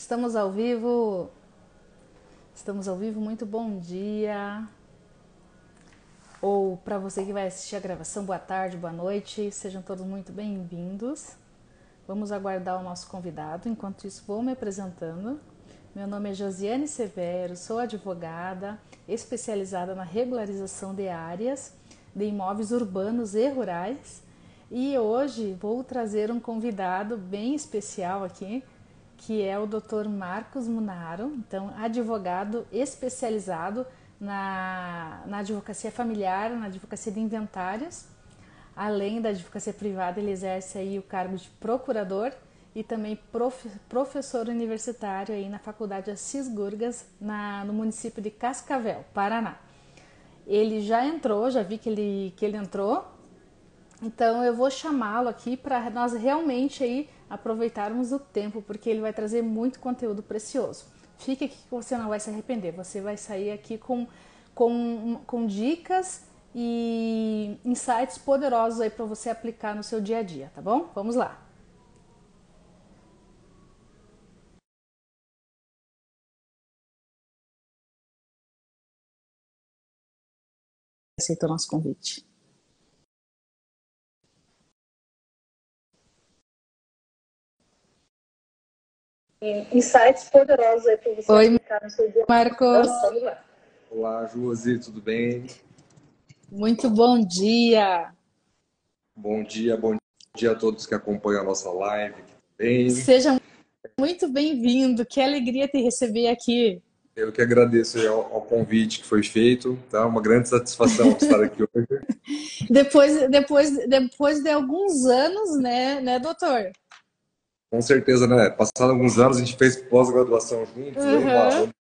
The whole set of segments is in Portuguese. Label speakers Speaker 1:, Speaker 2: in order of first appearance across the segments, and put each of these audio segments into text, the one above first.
Speaker 1: Estamos ao vivo. Estamos ao vivo. Muito bom dia. Ou para você que vai assistir a gravação, boa tarde, boa noite. Sejam todos muito bem-vindos. Vamos aguardar o nosso convidado. Enquanto isso, vou me apresentando. Meu nome é Josiane Severo, sou advogada especializada na regularização de áreas de imóveis urbanos e rurais. E hoje vou trazer um convidado bem especial aqui, que é o Dr. Marcos Munaro, então advogado especializado na advocacia familiar, na advocacia de inventários. Além da advocacia privada, ele exerce aí o cargo de procurador e também professor universitário aí na Faculdade Assis Gurgas, no município de Cascavel, Paraná. Ele já entrou, já vi que ele entrou, então eu vou chamá-lo aqui para nós realmente aí aproveitarmos o tempo, porque ele vai trazer muito conteúdo precioso. Fique aqui que você não vai se arrepender, você vai sair aqui com dicas e insights poderosos aí para você aplicar no seu dia a dia, tá bom? Vamos lá. Aceitou nosso convite. Insights poderosos aí para você aplicar no seu dia. Marcos. Vamos lá.
Speaker 2: Olá, Josi, tudo bem?
Speaker 1: Muito bom dia.
Speaker 2: Bom dia a todos que acompanham a nossa live também.
Speaker 1: Seja muito bem-vindo, que alegria te receber aqui.
Speaker 2: Eu que agradeço ao convite que foi feito, tá? Uma grande satisfação estar aqui hoje.
Speaker 1: Depois de alguns anos, né, doutor?
Speaker 2: Com certeza, né? Passados alguns anos, a gente fez pós-graduação juntos, né?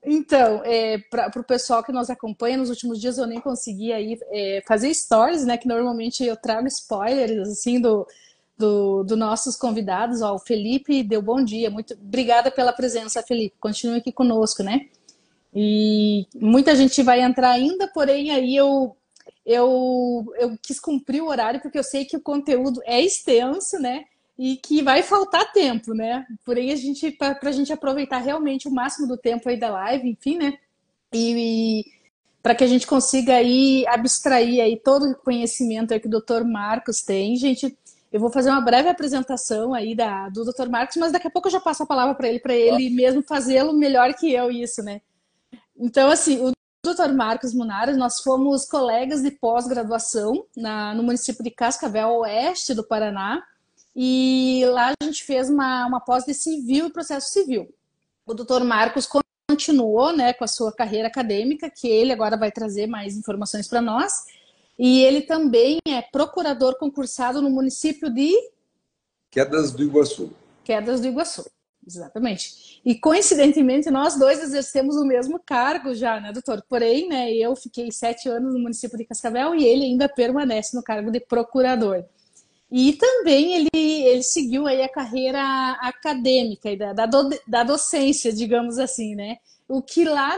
Speaker 1: Então, para o pessoal que nos acompanha, nos últimos dias eu nem consegui aí, fazer stories, né? Que normalmente eu trago spoilers, assim, do nossos convidados. Ó, o Felipe deu bom dia. Muito obrigada pela presença, Felipe. Continue aqui conosco, né? E muita gente vai entrar ainda, porém aí eu quis cumprir o horário porque eu sei que o conteúdo é extenso, né? E que vai faltar tempo, né? Porém, para a gente aproveitar realmente o máximo do tempo aí da live, enfim, né? E para que a gente consiga aí abstrair aí todo o conhecimento aí que o Dr. Marcos tem, gente. Eu vou fazer uma breve apresentação aí do Dr. Marcos, mas daqui a pouco eu já passo a palavra para ele mesmo fazê-lo melhor que eu, isso, né? Então, assim, o Dr. Marcos Munaro, nós fomos colegas de pós-graduação no município de Cascavel, oeste do Paraná, e lá a gente fez uma pós de civil e processo civil. O Dr. Marcos continuou, né, com a sua carreira acadêmica, que ele agora vai trazer mais informações para nós, e ele também é procurador concursado no município de
Speaker 2: Quedas do Iguaçu.
Speaker 1: Quedas do Iguaçu, exatamente. E coincidentemente nós dois exercemos o mesmo cargo já, né, doutor? Porém, né, eu fiquei 7 anos no município de Cascavel e ele ainda permanece no cargo de procurador. E também ele seguiu aí a carreira acadêmica e da docência, digamos assim, né? O que lá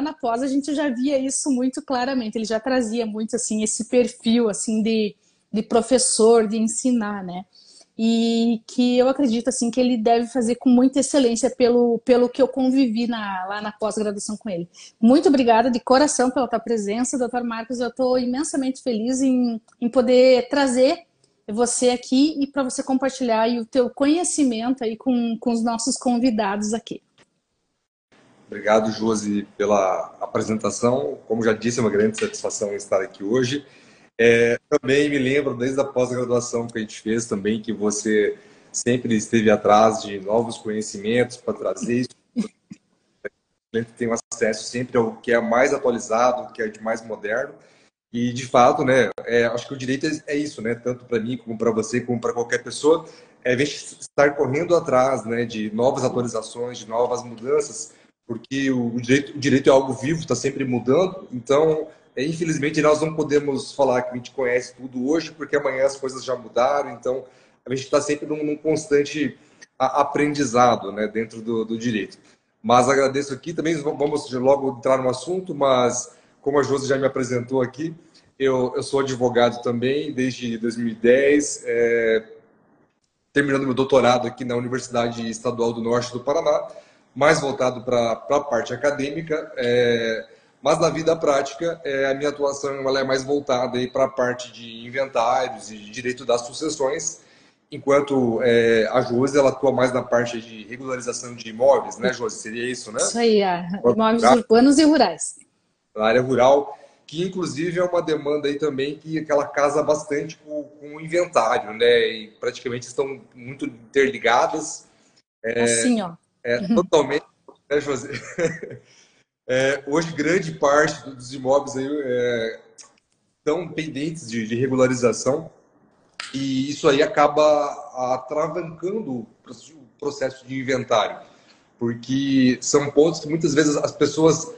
Speaker 1: na pós a gente já via isso muito claramente. Ele já trazia muito assim esse perfil assim de professor, de ensinar, né? E que eu acredito assim que ele deve fazer com muita excelência pelo que eu convivi lá na pós-graduação com ele. Muito obrigada de coração pela tua presença, doutor Marcos. Eu estou imensamente feliz em poder trazer você aqui e para você compartilhar aí o teu conhecimento aí com os nossos convidados aqui.
Speaker 2: Obrigado, Josi, pela apresentação. Como já disse, é uma grande satisfação estar aqui hoje. Também me lembro, desde a pós-graduação que a gente fez também, que você sempre esteve atrás de novos conhecimentos para trazer isso. A gente tem acesso sempre ao que é mais atualizado, o que é de mais moderno. E, de fato, né, acho que o direito é isso, né? Tanto para mim, como para você, como para qualquer pessoa, é estar correndo atrás, né, de novas atualizações, de novas mudanças, porque o direito é algo vivo, está sempre mudando. Então, infelizmente, nós não podemos falar que a gente conhece tudo hoje, porque amanhã as coisas já mudaram. Então, a gente está sempre num constante aprendizado, né, dentro do direito. Mas agradeço aqui. Também vamos logo entrar no assunto, mas como a Josi já me apresentou aqui, eu sou advogado também desde 2010. terminando meu doutorado aqui na Universidade Estadual do Norte do Paraná, mais voltado para a parte acadêmica, mas na vida prática a minha atuação ela é mais voltada para a parte de inventários e de direito das sucessões, enquanto a Josi ela atua mais na parte de regularização de imóveis, né, Josi? Seria isso, né?
Speaker 1: Isso aí, imóveis urbanos e rurais.
Speaker 2: Na área rural, que inclusive é uma demanda aí também que ela casa bastante com o inventário, né? E praticamente estão muito interligadas.
Speaker 1: Assim, ó.
Speaker 2: Totalmente, né, José? Hoje, grande parte dos imóveis aí estão pendentes de regularização e isso aí acaba atravancando o processo de inventário, porque são pontos que muitas vezes as pessoas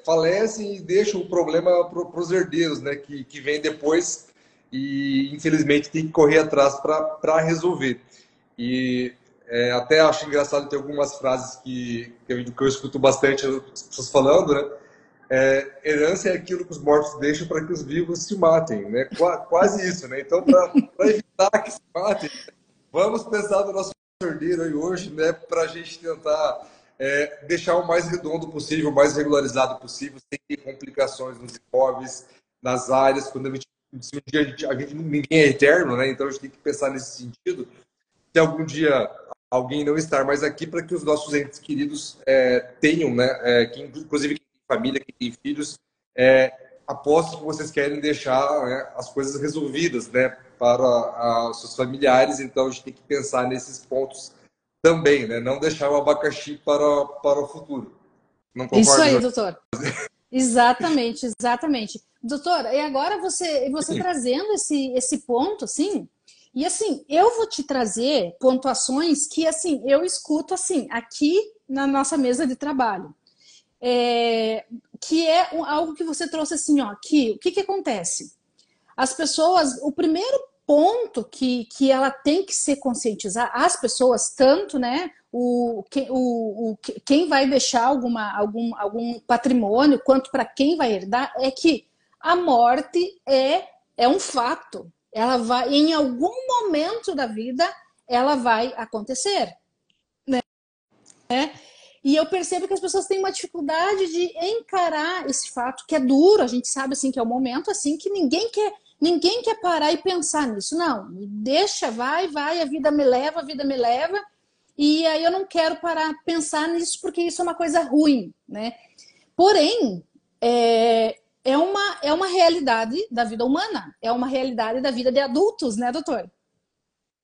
Speaker 2: falecem e deixam o problema para os herdeiros, né, que vem depois e infelizmente tem que correr atrás para resolver. E até acho engraçado ter algumas frases que eu escuto bastante as pessoas falando, né? Herança é aquilo que os mortos deixam para que os vivos se matem, né? Quase isso, né? Então, para evitar que se matem, vamos pensar no nosso herdeiro aí hoje, né? Para a gente tentar deixar o mais redondo possível, o mais regularizado possível, sem ter complicações nos imóveis, nas áreas. Quando ninguém é eterno, né? Então a gente tem que pensar nesse sentido. Se algum dia alguém não estar mais aqui, para que os nossos entes queridos tenham, né? Que, inclusive quem tem família, quem tem filhos, aposto que vocês querem deixar, né, as coisas resolvidas, né, para os seus familiares. Então a gente tem que pensar nesses pontos também, né? Não deixar o abacaxi para o futuro. Não concorda?
Speaker 1: Isso aí, doutor. Exatamente, exatamente. Doutor, e agora você trazendo esse ponto, assim, e assim, eu vou te trazer pontuações que, assim, eu escuto, assim, aqui na nossa mesa de trabalho. Que é algo que você trouxe, assim, ó, que o que acontece? As pessoas, o primeiro ponto que ela tem que se conscientizar, as pessoas, tanto, né, quem vai deixar algum patrimônio, quanto para quem vai herdar, é que a morte é um fato. Ela vai, em algum momento da vida, ela vai acontecer, né? E eu percebo que as pessoas têm uma dificuldade de encarar esse fato, que é duro. A gente sabe assim que é um momento assim que ninguém quer parar e pensar nisso. Não, deixa, vai, a vida me leva, e aí eu não quero parar pensar nisso porque isso é uma coisa ruim, né? Porém, é uma realidade da vida humana, é uma realidade da vida de adultos, né, doutor?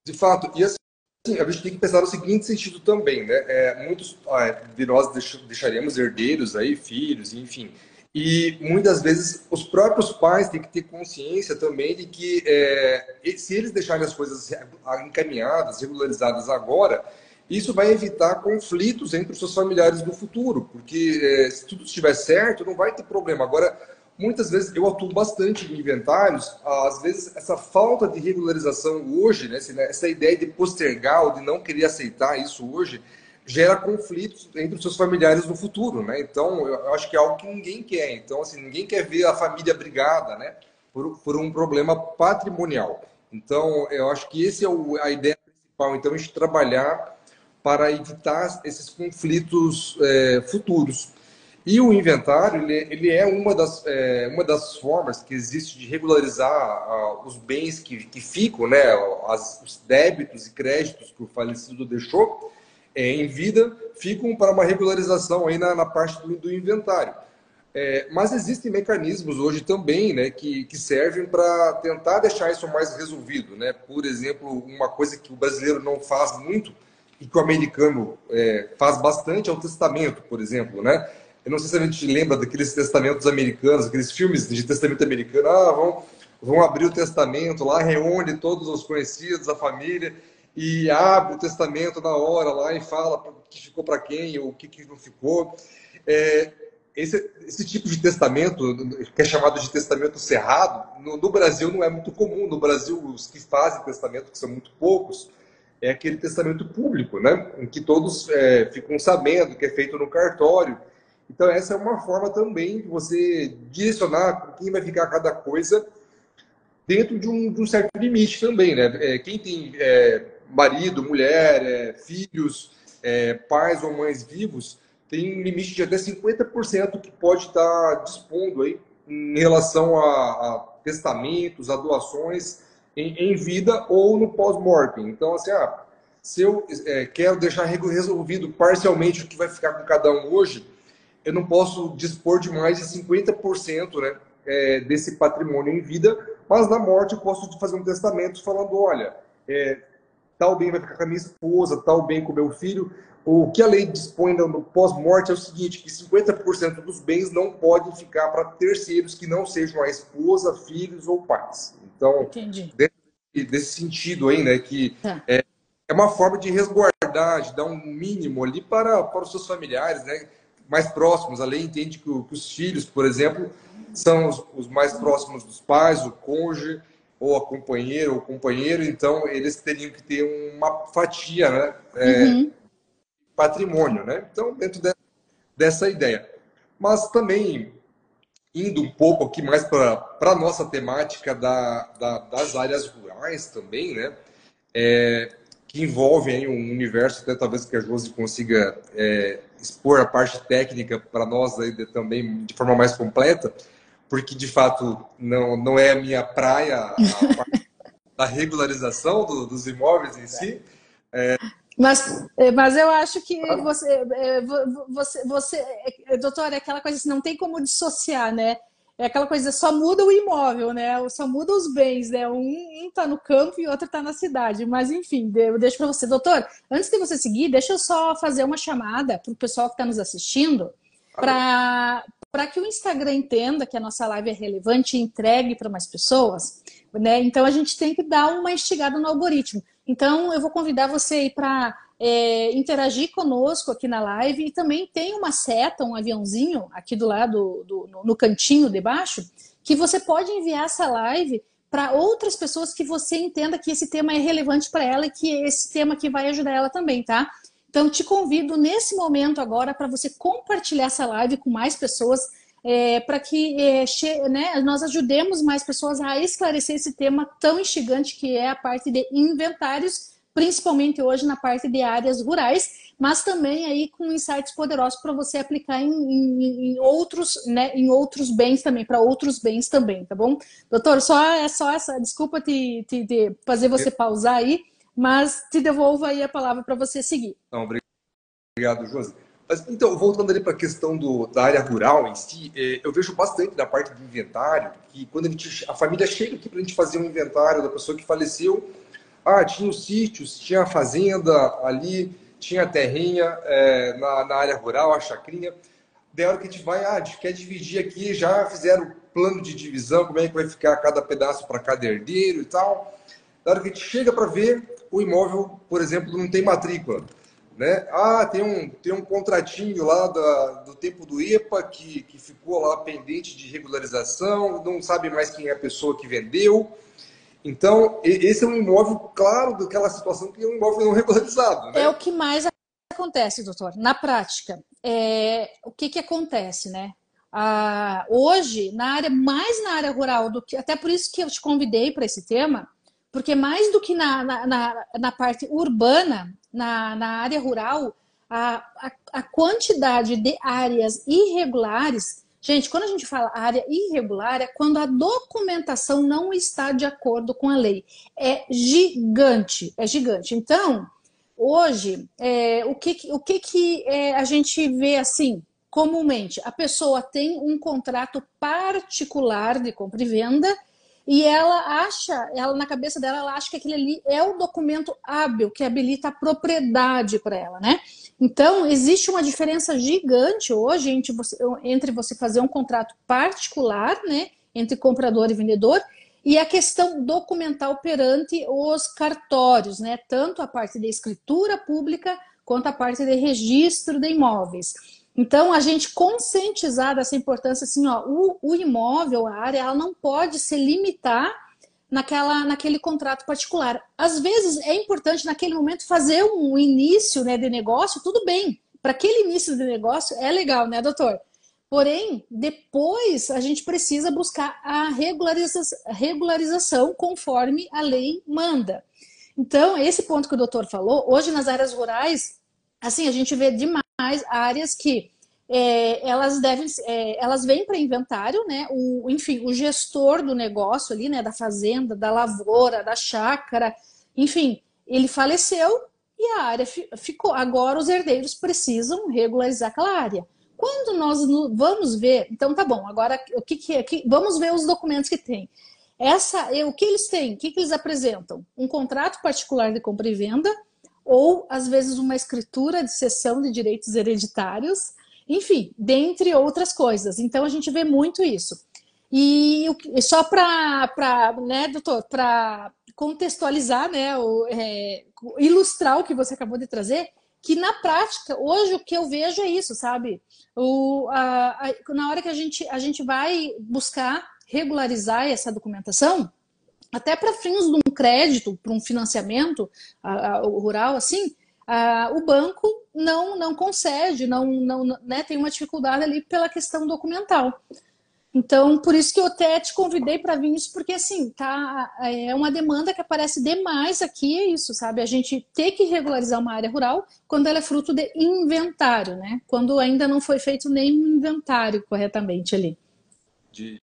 Speaker 2: De fato, e assim, a gente tem que pensar no seguinte sentido também, né? Muitos de nós deixaremos herdeiros aí, filhos, enfim. E muitas vezes os próprios pais têm que ter consciência também de que se eles deixarem as coisas encaminhadas, regularizadas agora, isso vai evitar conflitos entre os seus familiares no futuro, porque se tudo estiver certo, não vai ter problema. Agora, muitas vezes eu atuo bastante em inventários, às vezes essa falta de regularização hoje, né, essa ideia de postergar ou de não querer aceitar isso hoje, gera conflitos entre os seus familiares no futuro, né? Então, eu acho que é algo que ninguém quer. Então, assim, ninguém quer ver a família brigada, né, por um problema patrimonial. Então, eu acho que esse é a ideia principal. Então, a gente trabalhar para evitar esses conflitos futuros. E o inventário, ele é uma das formas que existe de regularizar os bens que ficam, né, os débitos e créditos que o falecido deixou em vida, ficam para uma regularização aí na parte do inventário. Mas existem mecanismos hoje também, né, que servem para tentar deixar isso mais resolvido, né? Por exemplo, uma coisa que o brasileiro não faz muito e que o americano faz bastante é o testamento, por exemplo, né? Eu não sei se a gente lembra daqueles testamentos americanos, aqueles filmes de testamento americano. Vão abrir o testamento lá, reúne todos os conhecidos, a família, e abre o testamento na hora lá e fala o que ficou para quem, ou o que não ficou. Esse tipo de testamento, que é chamado de testamento cerrado, no Brasil não é muito comum. No Brasil, os que fazem testamento, que são muito poucos, é aquele testamento público, né? Em que todos ficam sabendo que é feito no cartório. Então, essa é uma forma também de você direcionar quem vai ficar cada coisa dentro de um certo limite também, né? Quem tem marido, mulher, filhos, pais ou mães vivos, tem um limite de até 50% que pode estar dispondo aí em relação a testamentos, a doações em vida ou no pós-mortem. Então, assim, se eu quero deixar resolvido parcialmente o que vai ficar com cada um hoje, eu não posso dispor de mais de 50%, né, desse patrimônio em vida, mas na morte eu posso fazer um testamento falando, olha, tal bem vai ficar com a minha esposa, tal bem com o meu filho. O que a lei dispõe no pós-morte é o seguinte, que 50% dos bens não podem ficar para terceiros que não sejam a esposa, filhos ou pais. Então,
Speaker 1: Entendi.
Speaker 2: desse sentido aí, né, que
Speaker 1: Tá.
Speaker 2: é uma forma de resguardar, de dar um mínimo ali para os seus familiares, né, mais próximos. A lei entende que os filhos, por exemplo, são os mais próximos dos pais, o cônjuge, ou a companheira ou companheiro, então eles teriam que ter uma fatia, né, patrimônio, né? Então, dentro dessa ideia. Mas também, indo um pouco aqui mais para a nossa temática das áreas rurais também, né? Que envolve aí um universo, até talvez que a Josi consiga expor a parte técnica para nós aí também de forma mais completa, porque de fato não é a minha praia a parte da regularização dos imóveis em si.
Speaker 1: Mas eu acho que doutor, é aquela coisa assim, não tem como dissociar, né? É aquela coisa, só muda o imóvel, né? Só muda os bens, né? Um tá no campo e outro tá na cidade. Mas, enfim, eu deixo para você. Doutor, antes de você seguir, deixa eu só fazer uma chamada para o pessoal que está nos assistindo para que o Instagram entenda que a nossa live é relevante e entregue para mais pessoas, né? Então, a gente tem que dar uma instigada no algoritmo. Então, eu vou convidar você aí para interagir conosco aqui na live e também tem uma seta, um aviãozinho aqui do lado, no cantinho de baixo, que você pode enviar essa live para outras pessoas que você entenda que esse tema é relevante para ela e que esse tema aqui vai ajudar ela também, tá? Então, te convido nesse momento agora para você compartilhar essa live com mais pessoas, para que né, nós ajudemos mais pessoas a esclarecer esse tema tão instigante que é a parte de inventários, principalmente hoje na parte de áreas rurais, mas também aí com insights poderosos para você aplicar em outros, né, em outros bens também, para outros bens também, tá bom? Doutor, só essa, desculpa te fazer você pausar aí, mas te devolvo aí a palavra para você seguir.
Speaker 2: Não, obrigado, Josi. Mas, então, voltando ali para a questão da área rural em si, eu vejo bastante na parte do inventário, que quando a família chega aqui para a gente fazer um inventário da pessoa que faleceu, tinha os sítios, tinha a fazenda ali, tinha a terrinha na área rural, a chacrinha. Daí a hora que a gente quer dividir aqui, já fizeram o plano de divisão, como é que vai ficar cada pedaço para cada herdeiro e tal. Da hora que a gente chega para ver, o imóvel, por exemplo, não tem matrícula. Né? Tem um contratinho lá do tempo do EPA que ficou lá pendente de regularização, não sabe mais quem é a pessoa que vendeu. Então, esse é um imóvel, claro, daquela situação que é um imóvel não regularizado. Né?
Speaker 1: É o que mais acontece, doutor. Na prática, o que acontece, né? Hoje, mais na área rural, até por isso que eu te convidei para esse tema, porque mais do que na parte urbana, na área rural, a quantidade de áreas irregulares. Gente, quando a gente fala área irregular, é quando a documentação não está de acordo com a lei. É gigante, é gigante. Então, hoje, o que a gente vê assim, comumente? A pessoa tem um contrato particular de compra e venda e na cabeça dela, ela acha que aquele ali é o documento hábil que habilita a propriedade para ela, né? Então, existe uma diferença gigante hoje entre você fazer um contrato particular, né, entre comprador e vendedor, e a questão documental perante os cartórios, né, tanto a parte de escritura pública quanto a parte de registro de imóveis. Então, a gente conscientizar dessa importância, assim, o imóvel, a área, ela não pode se limitar naquele contrato particular. Às vezes é importante naquele momento fazer um início, né, de negócio, tudo bem. Para aquele início de negócio é legal, né, doutor? Porém, depois a gente precisa buscar a regularização conforme a lei manda. Então, esse ponto que o doutor falou, hoje nas áreas rurais, assim, a gente vê demais áreas que elas vêm para inventário, né? Enfim, o gestor do negócio ali, né? Da fazenda, da lavoura, da chácara, enfim, ele faleceu e a área ficou. Agora os herdeiros precisam regularizar aquela área. Quando nós vamos ver, então tá bom, agora o que é? Vamos ver os documentos que tem. O que eles têm? O que eles apresentam? Um contrato particular de compra e venda, ou às vezes uma escritura de cessão de direitos hereditários, enfim, dentre outras coisas. Então a gente vê muito isso. E só para, né, doutor, para contextualizar, né, ilustrar o que você acabou de trazer, que na prática, hoje o que eu vejo é isso, sabe? Na hora que a gente vai buscar regularizar essa documentação, até para fins de um crédito, para um financiamento rural, assim, o banco não concede, né, tem uma dificuldade ali pela questão documental. Então, por isso que eu até te convidei para vir isso, porque assim, é uma demanda que aparece demais aqui, é isso, sabe? A gente ter que regularizar uma área rural quando ela é fruto de inventário, né? Quando ainda não foi feito nenhum inventário corretamente ali.
Speaker 2: De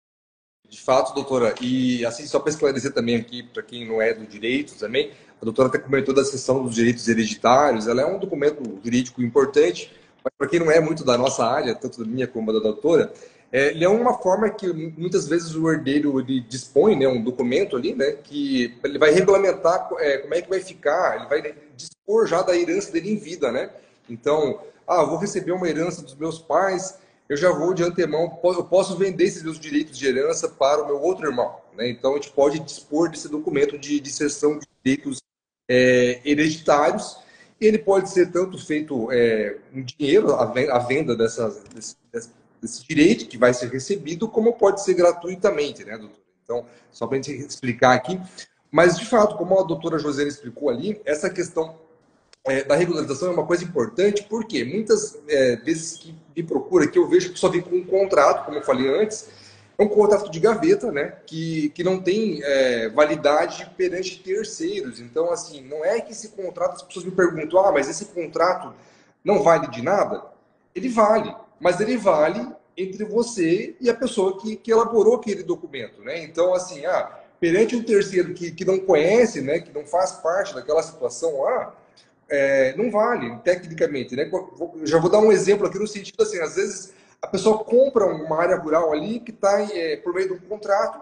Speaker 2: fato, doutora, e assim, só para esclarecer também aqui, para quem não é do direito também, a doutora até comentou da seção dos direitos hereditários, ela é um documento jurídico importante, mas para quem não é muito da nossa área, tanto da minha como da doutora, ele é uma forma que muitas vezes o herdeiro ele dispõe, né, um documento ali, né, que ele vai regulamentar como é que vai ficar, ele vai dispor já da herança dele em vida, né? Então, eu vou receber uma herança dos meus pais, eu já vou de antemão, eu posso vender esses meus direitos de herança para o meu outro irmão, né? Então a gente pode dispor desse documento de cessão de direitos hereditários. E ele pode ser tanto feito em dinheiro, a venda desse direito que vai ser recebido, como pode ser gratuitamente, né, doutora? Então, só para a gente explicar aqui. Mas, de fato, como a doutora Josiane explicou ali, essa questão da regularização é uma coisa importante, porque muitas vezes que me procura, que eu vejo que só vem com um contrato, como eu falei antes, é um contrato de gaveta, né, que não tem validade perante terceiros. Então, assim, não é que esse contrato, as pessoas me perguntam, mas esse contrato não vale de nada? Ele vale, mas ele vale entre você e a pessoa que elaborou aquele documento, né? Então, assim, perante um terceiro que não conhece, né, que não faz parte daquela situação lá, não vale, tecnicamente, né? Eu já vou dar um exemplo aqui no sentido assim, às vezes a pessoa compra uma área rural ali que está por meio de um contrato,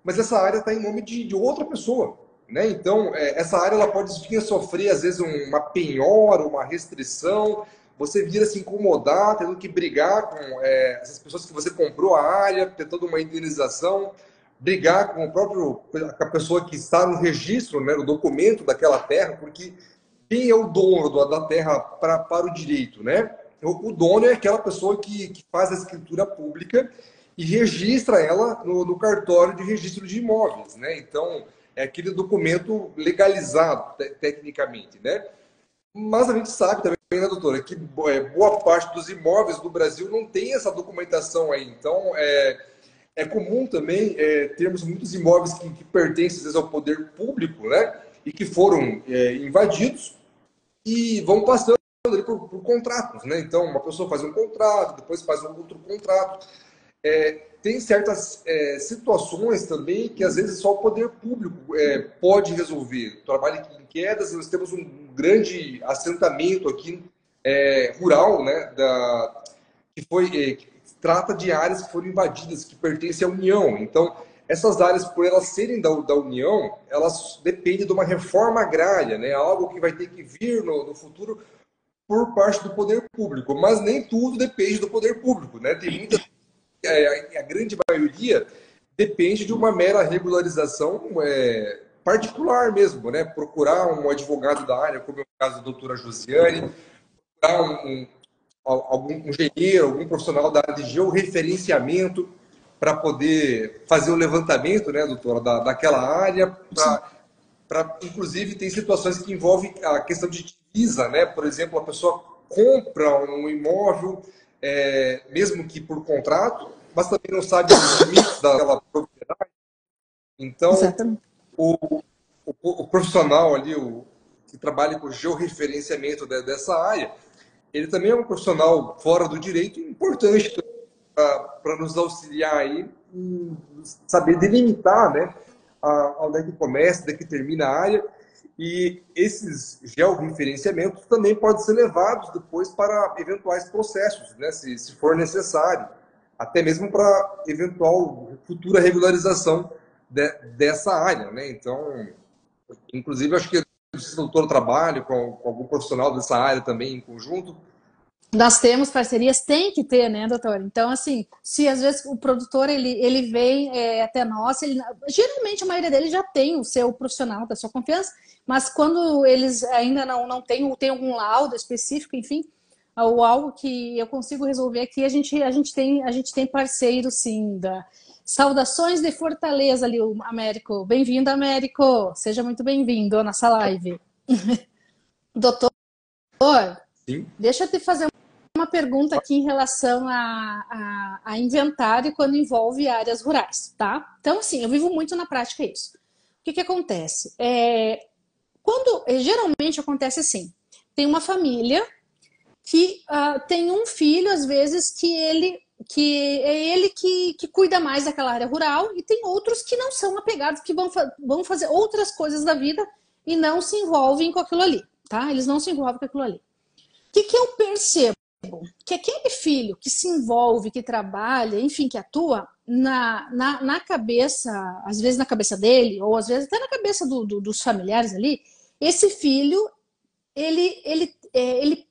Speaker 2: mas essa área está em nome de outra pessoa, né? Então, essa área ela pode vir a sofrer, às vezes, uma penhora, uma restrição, você vira se incomodar, tendo que brigar com essas pessoas que você comprou a área, ter toda uma indenização, brigar com com a pessoa que está no registro, né, no documento daquela terra, porque quem é o dono da terra para o direito, né? O dono é aquela pessoa que faz a escritura pública e registra ela no cartório de registro de imóveis, né? Então, é aquele documento legalizado, tecnicamente, né? Mas a gente sabe também, né, doutora, que boa parte dos imóveis do Brasil não tem essa documentação aí. Então, é comum também termos muitos imóveis que pertencem, às vezes, ao poder público, né? E que foram invadidos e vão passando ali por contratos, né? Então, uma pessoa faz um contrato, depois faz um outro contrato. Tem certas situações também que, às vezes, só o poder público pode resolver. Trabalho aqui em Quedas, nós temos um grande assentamento aqui rural, né? Que trata de áreas que foram invadidas, que pertencem à União. Então, essas áreas, por elas serem da União, elas dependem de uma reforma agrária, né? Algo que vai ter que vir no futuro por parte do poder público. Mas nem tudo depende do poder público, né? Tem muitas, a grande maioria depende de uma mera regularização particular mesmo, né? Procurar um advogado da área, como é o caso da doutora Josiane, procurar algum engenheiro, algum profissional da área de georreferenciamento para poder fazer o levantamento, né, doutora, daquela área. Inclusive, tem situações que envolvem a questão de divisa, né? Por exemplo, a pessoa compra um imóvel, mesmo que por contrato, mas também não sabe os limites daquela propriedade. Então,
Speaker 1: Exatamente.
Speaker 2: o profissional ali, que trabalha com georreferenciamento dessa área, ele também é um profissional fora do direito importante para nos auxiliar aí em saber delimitar, né, onde é que começa, onde é que termina a área. E esses georreferenciamentos também podem ser levados depois para eventuais processos, né, se for necessário, até mesmo para eventual futura regularização dessa área, né? Então, inclusive, acho que o doutor trabalha com algum profissional dessa área também em conjunto.
Speaker 1: Nós temos parcerias, tem que ter, né, doutor? Então, assim, se às vezes o produtor ele vem até nós, geralmente a maioria deles já tem o seu profissional da sua confiança, mas quando eles ainda não têm, ou tem algum laudo específico, enfim, ou algo que eu consigo resolver aqui, a gente tem parceiro, sim, Saudações de Fortaleza ali, o Américo. Bem-vindo, Américo. Seja muito bem-vindo à nossa live. Doutor,
Speaker 2: Sim.
Speaker 1: deixa eu te fazer uma pergunta aqui em relação a inventário quando envolve áreas rurais, tá? Então, assim, eu vivo muito na prática isso. O que acontece? Geralmente acontece assim, tem uma família que tem um filho, às vezes, que é ele que cuida mais daquela área rural, e tem outros que não são apegados, que vão fazer outras coisas da vida e não se envolvem com aquilo ali, tá? Eles não se envolvem com aquilo ali. O que eu percebo? Que aquele filho que se envolve, que trabalha, enfim, que atua na cabeça, às vezes na cabeça dele, ou às vezes até na cabeça dos familiares ali, esse filho,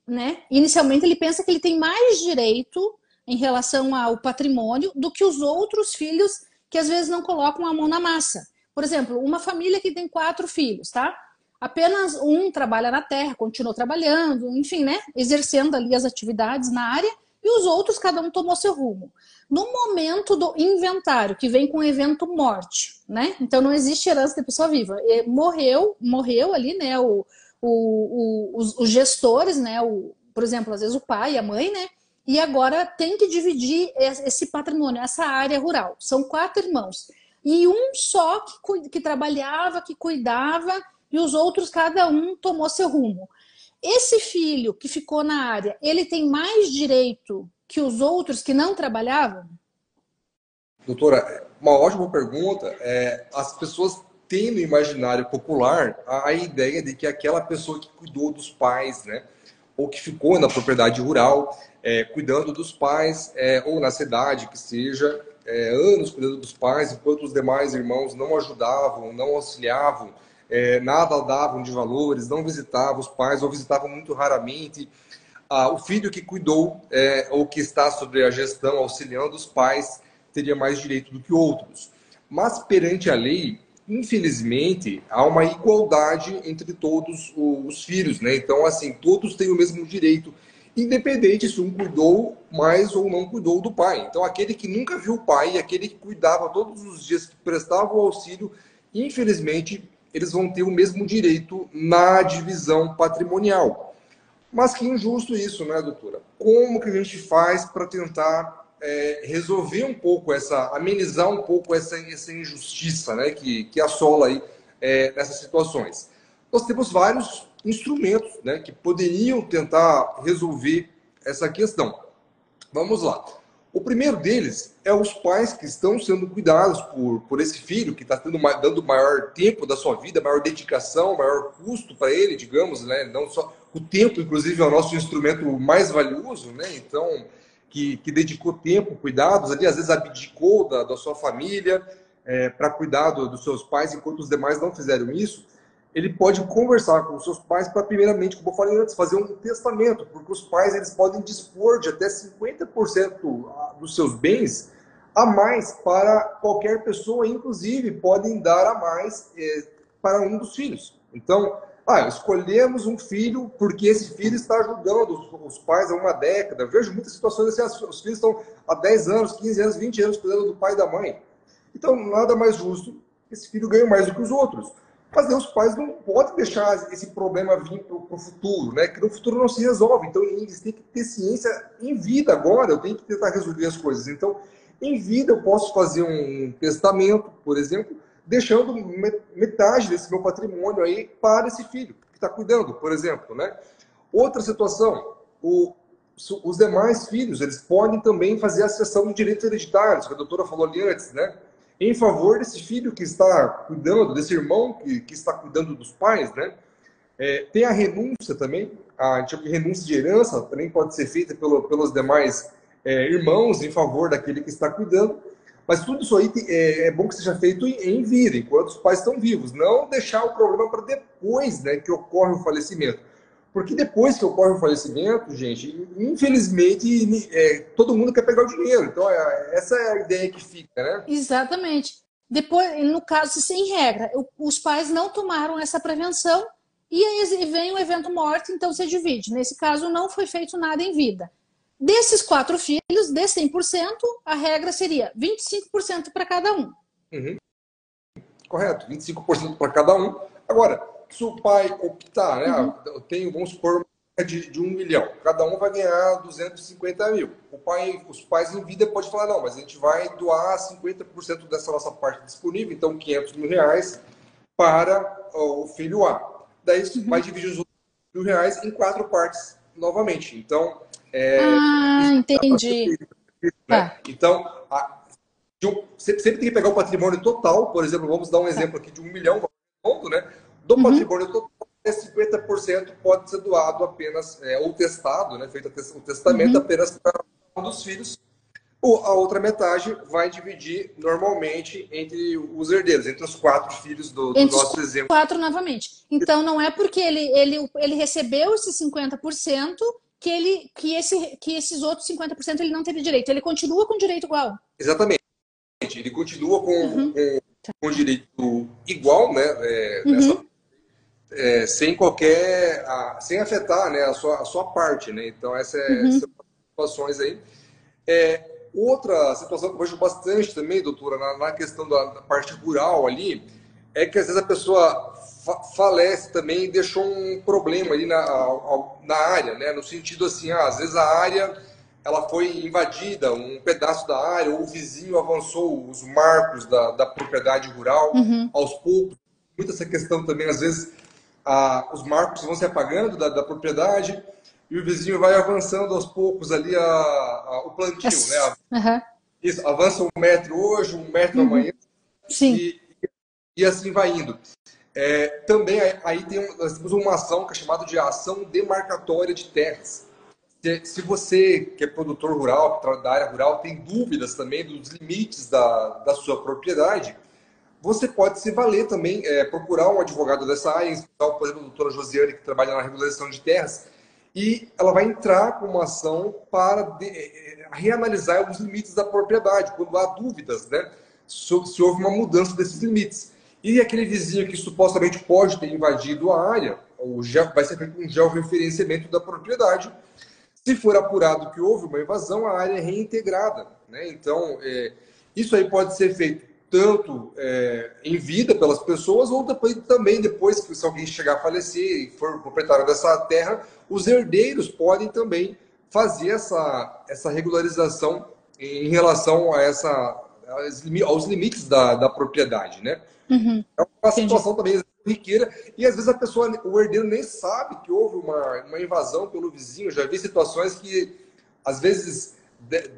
Speaker 1: né, inicialmente ele pensa que ele tem mais direito em relação ao patrimônio do que os outros filhos que às vezes não colocam a mão na massa. Por exemplo, uma família que tem 4 filhos, tá? Apenas um trabalha na terra, continua trabalhando, enfim, né? Exercendo ali as atividades na área, e os outros, cada um tomou seu rumo. No momento do inventário, que vem com o evento morte, né? Então não existe herança de pessoa viva. Morreu ali, né? Os gestores, né? Por exemplo, às vezes o pai, a mãe, né? E agora tem que dividir esse patrimônio, essa área rural. São 4 irmãos. E um só que trabalhava, que cuidava, e os outros, cada um tomou seu rumo. Esse filho que ficou na área, ele tem mais direito que os outros que não trabalhavam?
Speaker 2: Doutora, uma ótima pergunta. As pessoas têm no imaginário popular a ideia de que aquela pessoa que cuidou dos pais, né, ou que ficou na propriedade rural, cuidando dos pais, ou na cidade, que seja, anos cuidando dos pais, enquanto os demais irmãos não ajudavam, não auxiliavam, nada davam de valores, não visitavam os pais, ou visitavam muito raramente. O filho que cuidou, ou que está sobre a gestão, auxiliando os pais, teria mais direito do que outros. Mas perante a lei, infelizmente, há uma igualdade entre todos os filhos, né? Então, assim, todos têm o mesmo direito, independente se um cuidou mais ou não cuidou do pai. Então, aquele que nunca viu o pai, aquele que cuidava todos os dias, que prestava o auxílio, infelizmente, eles vão ter o mesmo direito na divisão patrimonial. Mas que injusto isso, né, doutora? Como que a gente faz para tentar resolver um pouco amenizar um pouco essa injustiça, né, que assola aí nessas situações? Nós temos vários instrumentos, né, que poderiam tentar resolver essa questão. Vamos lá. O primeiro deles é os pais que estão sendo cuidados por esse filho, que está dando maior tempo da sua vida, maior dedicação, maior custo para ele, digamos, né? Não só o tempo, inclusive, é o nosso instrumento mais valioso, né? Então, que dedicou tempo, cuidados, ali às vezes abdicou da sua família para cuidar dos seus pais, enquanto os demais não fizeram isso. Ele pode conversar com os seus pais para, primeiramente, como eu falei antes, fazer um testamento, porque os pais eles podem dispor de até 50% dos seus bens a mais para qualquer pessoa, inclusive podem dar a mais para um dos filhos. Então, escolhemos um filho porque esse filho está ajudando os pais há uma década. Eu vejo muitas situações assim, os filhos estão há 10 anos, 15 anos, 20 anos cuidando do pai e da mãe. Então, nada mais justo que esse filho ganhe mais do que os outros. Mas os pais não podem deixar esse problema vir para o futuro, né? Que no futuro não se resolve. Então, eles têm que ter ciência em vida agora. Eu tenho que tentar resolver as coisas. Então, em vida, eu posso fazer um testamento, por exemplo, deixando metade desse meu patrimônio aí para esse filho que está cuidando, por exemplo, né? Outra situação, os demais filhos, eles podem também fazer a cessão de direitos hereditários, que a doutora falou ali antes, né? Em favor desse filho que está cuidando, desse irmão que está cuidando dos pais, né? Tem a renúncia também, a tipo de renúncia de herança também pode ser feita pelos demais irmãos em favor daquele que está cuidando. Mas tudo isso aí é bom que seja feito em vida, enquanto os pais estão vivos. Não deixar o problema para depois, né, que ocorre o falecimento. Porque depois que ocorre o falecimento, gente, infelizmente, todo mundo quer pegar o dinheiro. Então, essa é a ideia que fica, né?
Speaker 1: Exatamente. Depois, no caso, sem regra, os pais não tomaram essa prevenção e aí vem o evento morte, então você divide. Nesse caso, não foi feito nada em vida. Desses 4 filhos, de 100%, a regra seria 25% para cada um.
Speaker 2: Uhum. Correto, 25% para cada um. Agora, se o pai optar, né? Eu tenho, vamos supor, de 1 milhão, cada um vai ganhar 250 mil. Os pais em vida podem falar, não, mas a gente vai doar 50% dessa nossa parte disponível, então 500 mil reais para o filho A. Daí vai dividir os outros R$ 1.000 em 4 partes novamente. Então,
Speaker 1: entendi.
Speaker 2: né?
Speaker 1: Tá.
Speaker 2: Então, sempre tem que pegar o patrimônio total, por exemplo, vamos dar um exemplo aqui de 1 milhão, né? Do patrimônio total, 50% pode ser doado apenas, ou testado, né? Feito o testamento apenas para um dos filhos. A outra metade vai dividir normalmente entre os herdeiros, entre os 4 filhos do nosso exemplo.
Speaker 1: 4 novamente. Então, não é porque ele recebeu esses 50% que esses outros 50% ele não teve direito. Ele continua com direito igual.
Speaker 2: Exatamente. Ele continua com direito igual, né? Sem qualquer... sem afetar, né, a sua parte, né? Então, essas são as situações aí. Outra situação que eu vejo bastante também, doutora, na questão da parte rural ali, é que às vezes a pessoa falece também e deixou um problema ali na área, né? No sentido assim, às vezes a área ela foi invadida, um pedaço da área, ou o vizinho avançou os marcos da propriedade rural aos poucos. Muita essa questão também, às vezes, os marcos vão se apagando da propriedade, e o vizinho vai avançando aos poucos ali o plantio, né? Isso, avança 1 metro hoje, 1 metro amanhã,
Speaker 1: Sim.
Speaker 2: E assim vai indo. Também aí nós temos uma ação que é chamada de ação demarcatória de terras. Se você, que é produtor rural, da área rural, tem dúvidas também dos limites da sua propriedade, você pode se valer também, procurar um advogado dessa área, em especial, por exemplo, a doutora Josiane, que trabalha na regularização de terras, e ela vai entrar com uma ação para reanalisar os limites da propriedade, quando há dúvidas, né, se houve uma mudança desses limites. E aquele vizinho que supostamente pode ter invadido a área, vai ser feito um georreferenciamento da propriedade. Se for apurado que houve uma invasão, a área é reintegrada, né? Então, isso aí pode ser feito tanto em vida pelas pessoas, ou também depois que se alguém chegar a falecer e for proprietário dessa terra, os herdeiros podem também fazer essa regularização em relação aos limites da propriedade, né? É uma situação também riqueira, e às vezes o herdeiro nem sabe que houve uma invasão pelo vizinho. Já vi situações que, às vezes,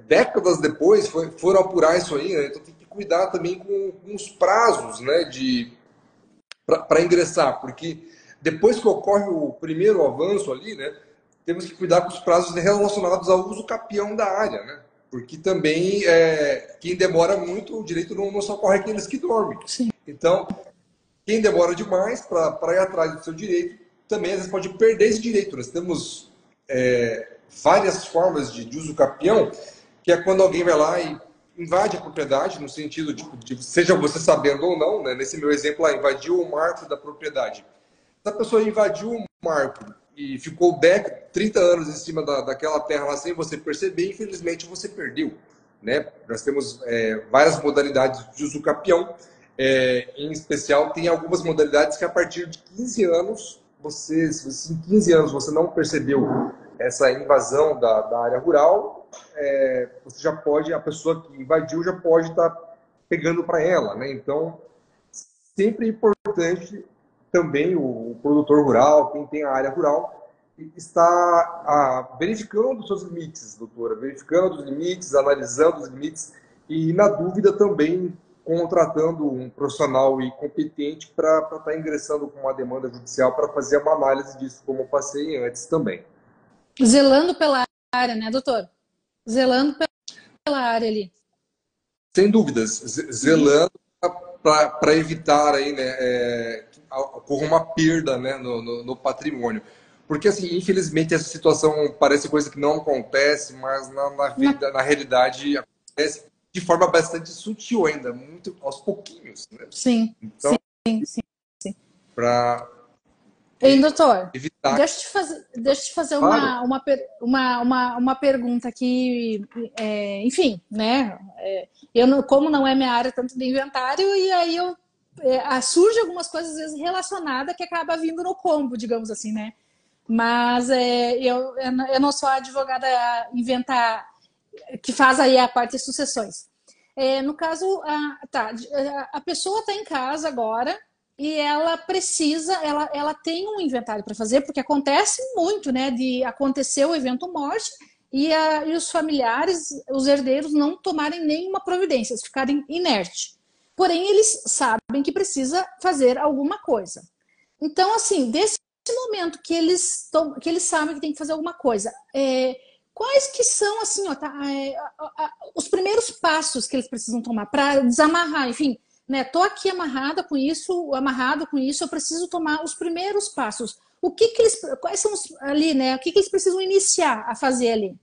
Speaker 2: décadas depois, foram apurar isso aí, né? Então tem que cuidar também com os prazos, né, para ingressar, porque depois que ocorre o primeiro avanço ali, né, temos que cuidar com os prazos relacionados ao uso capião da área, né? Porque também, quem demora muito, o direito não socorre aqueles que dormem.
Speaker 1: Sim.
Speaker 2: Então, quem demora demais para ir atrás do seu direito, também às vezes pode perder esse direito. Nós temos várias formas de uso capião, que é quando alguém vai lá e invade a propriedade, no sentido de seja você sabendo ou não, né? Nesse meu exemplo, invadiu o marco da propriedade. Se a pessoa invadiu o marco e ficou 30 anos em cima daquela terra lá sem você perceber, infelizmente você perdeu, né? Nós temos várias modalidades de uso capião. Em especial, tem algumas modalidades que a partir de 15 anos, se em 15 anos você não percebeu essa invasão da área rural, você já pode, a pessoa que invadiu já pode estar pegando para ela, né? Então, sempre é importante também o produtor rural, quem tem a área rural, está verificando os seus limites, doutora, verificando os limites, analisando os limites e, na dúvida, também contratando um profissional e competente para estar ingressando com uma demanda judicial para fazer uma análise disso, como eu passei antes também.
Speaker 1: Zelando pela área, né, doutor? Zelando pela área ali.
Speaker 2: Sem dúvidas, zelando para evitar aí, né, que ocorra uma perda, né, no patrimônio. Porque, assim, infelizmente, essa situação parece coisa que não acontece, mas na realidade acontece de forma bastante sutil ainda, muito aos pouquinhos. Né?
Speaker 1: Sim,
Speaker 2: então,
Speaker 1: sim.
Speaker 2: Para
Speaker 1: Ei, doutor,
Speaker 2: evitar...
Speaker 1: deixa eu te fazer
Speaker 2: Claro.
Speaker 1: uma pergunta aqui, enfim, né? Como não é minha área tanto de inventário, e aí surge algumas coisas às vezes relacionadas que acaba vindo no combo, digamos assim, né? Mas eu não sou a advogada que faz aí a parte de sucessões. No caso, a pessoa está em casa agora e ela precisa, ela tem um inventário para fazer, porque acontece muito, né? De acontecer o evento morte e os familiares, os herdeiros, não tomarem nenhuma providência, eles ficarem inertes. Porém, eles sabem que precisa fazer alguma coisa. Então, assim, desse momento que eles sabem que tem que fazer alguma coisa, quais que são, assim, os primeiros passos que eles precisam tomar para desamarrar, enfim, né? Tô aqui amarrado com isso, eu preciso tomar os primeiros passos. Quais são ali, né? O que eles precisam iniciar a fazer ali?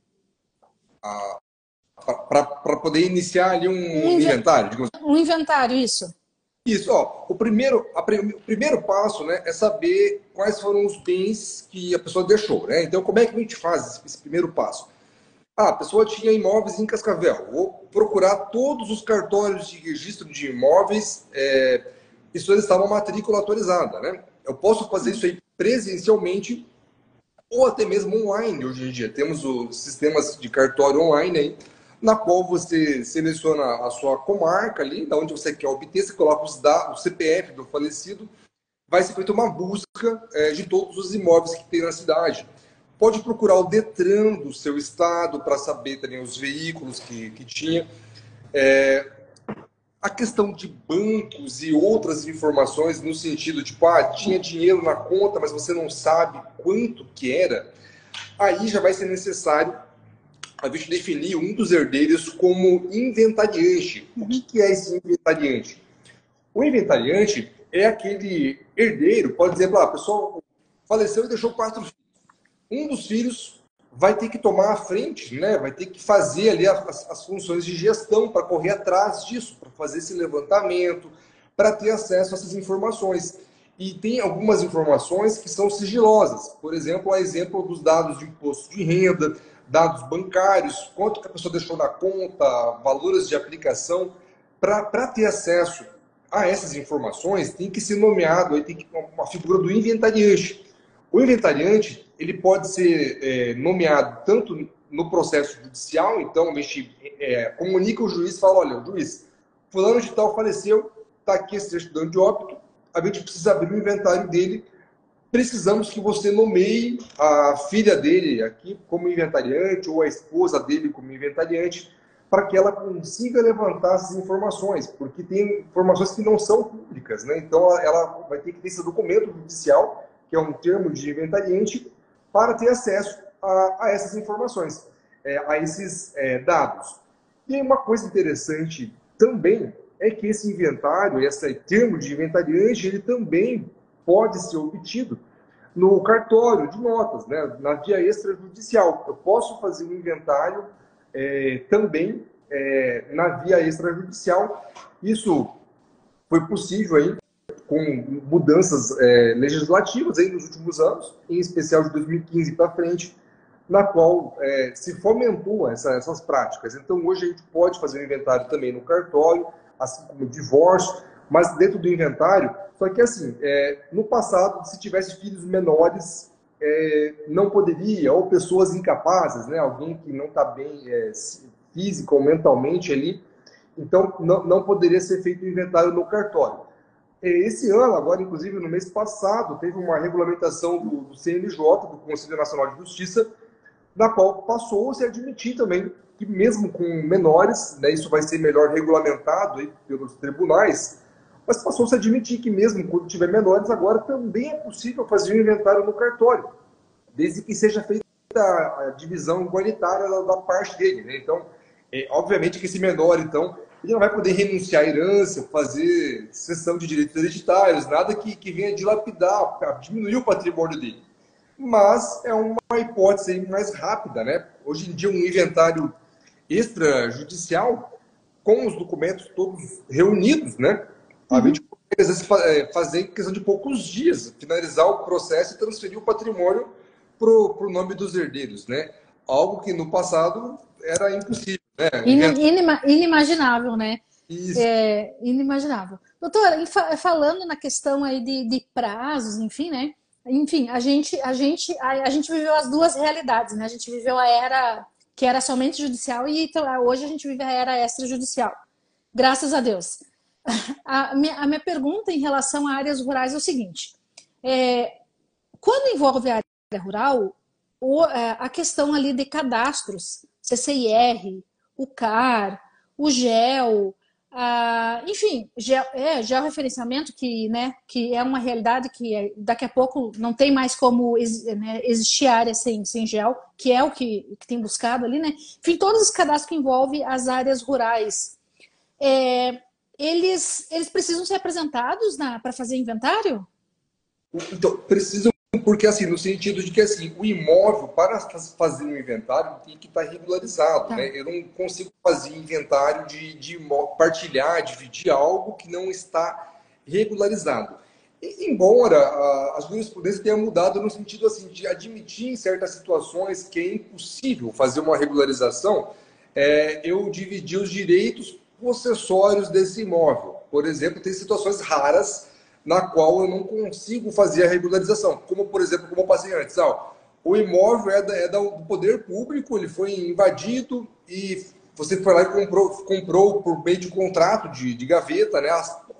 Speaker 2: Para poder iniciar ali um inventário, digamos.
Speaker 1: Um inventário, isso.
Speaker 2: Isso, ó, o primeiro passo, né, é saber quais foram os bens que a pessoa deixou, né? Então, como é que a gente faz esse primeiro passo? A pessoa tinha imóveis em Cascavel. Vou procurar todos os cartórios de registro de imóveis, isso eles estavam matrícula autorizada, né? Eu posso fazer isso aí presencialmente ou até mesmo online hoje em dia. Temos os sistemas de cartório online aí, na qual você seleciona a sua comarca ali, da onde você quer obter, você coloca os dados, o CPF do falecido, vai ser feita uma busca de todos os imóveis que tem na cidade. Pode procurar o Detran do seu estado para saber também os veículos que tinha. A questão de bancos e outras informações no sentido de, tinha dinheiro na conta, mas você não sabe quanto que era, aí já vai ser necessário a gente definir um dos herdeiros como inventariante. O que é esse inventariante? O inventariante é aquele herdeiro, pode dizer, a pessoa faleceu e deixou 4 filhos. Um dos filhos vai ter que tomar a frente, né? Vai ter que fazer ali as funções de gestão para correr atrás disso, para fazer esse levantamento, para ter acesso a essas informações. E tem algumas informações que são sigilosas. Por exemplo, a exemplo dos dados de imposto de renda, dados bancários, quanto que a pessoa deixou na conta, valores de aplicação. Para ter acesso a essas informações, tem que ser nomeado, aí tem que uma figura do inventariante. O inventariante, ele pode ser nomeado tanto no processo judicial, então a gente comunica o juiz, fala, olha, juiz, fulano de tal faleceu, está aqui esse certidão de óbito, a gente precisa abrir o inventário dele, precisamos que você nomeie a filha dele aqui como inventariante ou a esposa dele como inventariante, para que ela consiga levantar essas informações, porque tem informações que não são públicas, né? Então ela vai ter que ter esse documento judicial, que é um termo de inventariante, para ter acesso a essas informações, a esses dados. E uma coisa interessante também é que esse inventário, esse termo de inventariante, ele também pode ser obtido no cartório de notas, né, na via extrajudicial. Eu posso fazer um inventário também na via extrajudicial. Isso foi possível aí com mudanças legislativas aí nos últimos anos, em especial de 2015 para frente, na qual se fomentou essas práticas. Então, hoje a gente pode fazer o inventário também no cartório, assim como o divórcio, mas dentro do inventário, só que assim, no passado, se tivesse filhos menores, não poderia, ou pessoas incapazes, né, alguém que não está bem física ou mentalmente ali, então não poderia ser feito o inventário no cartório. Esse ano, agora, inclusive, no mês passado, teve uma regulamentação do CNJ, do Conselho Nacional de Justiça, na qual passou a se admitir também que mesmo com menores, né, isso vai ser melhor regulamentado aí pelos tribunais, mas passou a se admitir que mesmo quando tiver menores, agora também é possível fazer um inventário no cartório, desde que seja feita a divisão igualitária da parte dele, né? Então, obviamente que esse menor, então, ele não vai poder renunciar à herança, fazer cessão de direitos hereditários, nada que venha dilapidar, diminuir o patrimônio dele. Mas é uma hipótese mais rápida, né? Hoje em dia, um inventário extrajudicial, com os documentos todos reunidos, né? A gente pode, às vezes, fazer em questão de poucos dias, finalizar o processo e transferir o patrimônio para o nome dos herdeiros, né? Algo que no passado era impossível, né?
Speaker 1: Inimaginável, né?
Speaker 2: Isso.
Speaker 1: Inimaginável. Doutora, falando na questão aí de prazos, enfim, né? Enfim, a gente viveu as duas realidades, né? A gente viveu a era que era somente judicial e então, hoje a gente vive a era extrajudicial. Graças a Deus. A minha pergunta em relação a áreas rurais é o seguinte: quando envolve a área rural, a questão ali de cadastros, CCIR, o CAR, o GEL, enfim, georreferenciamento, que é uma realidade que daqui a pouco não tem mais como existir área sem GEL, que é o que tem buscado ali, né? Enfim, todos os cadastros que envolvem as áreas rurais, eles precisam ser apresentados para fazer inventário?
Speaker 2: Então, precisam, porque assim, no sentido de que assim, o imóvel, para fazer um inventário, tem que estar regularizado,
Speaker 1: Tá.
Speaker 2: né? Eu não consigo fazer inventário de partilhar, dividir algo que não está regularizado. Embora a jurisprudência tenha mudado no sentido assim, de admitir em certas situações que é impossível fazer uma regularização, eu dividir os direitos possessórios desse imóvel. Por exemplo, tem situações raras na qual eu não consigo fazer a regularização. Como, por exemplo, como eu passei antes, o imóvel é do poder público, ele foi invadido e você foi lá e comprou por meio de contrato de gaveta, né,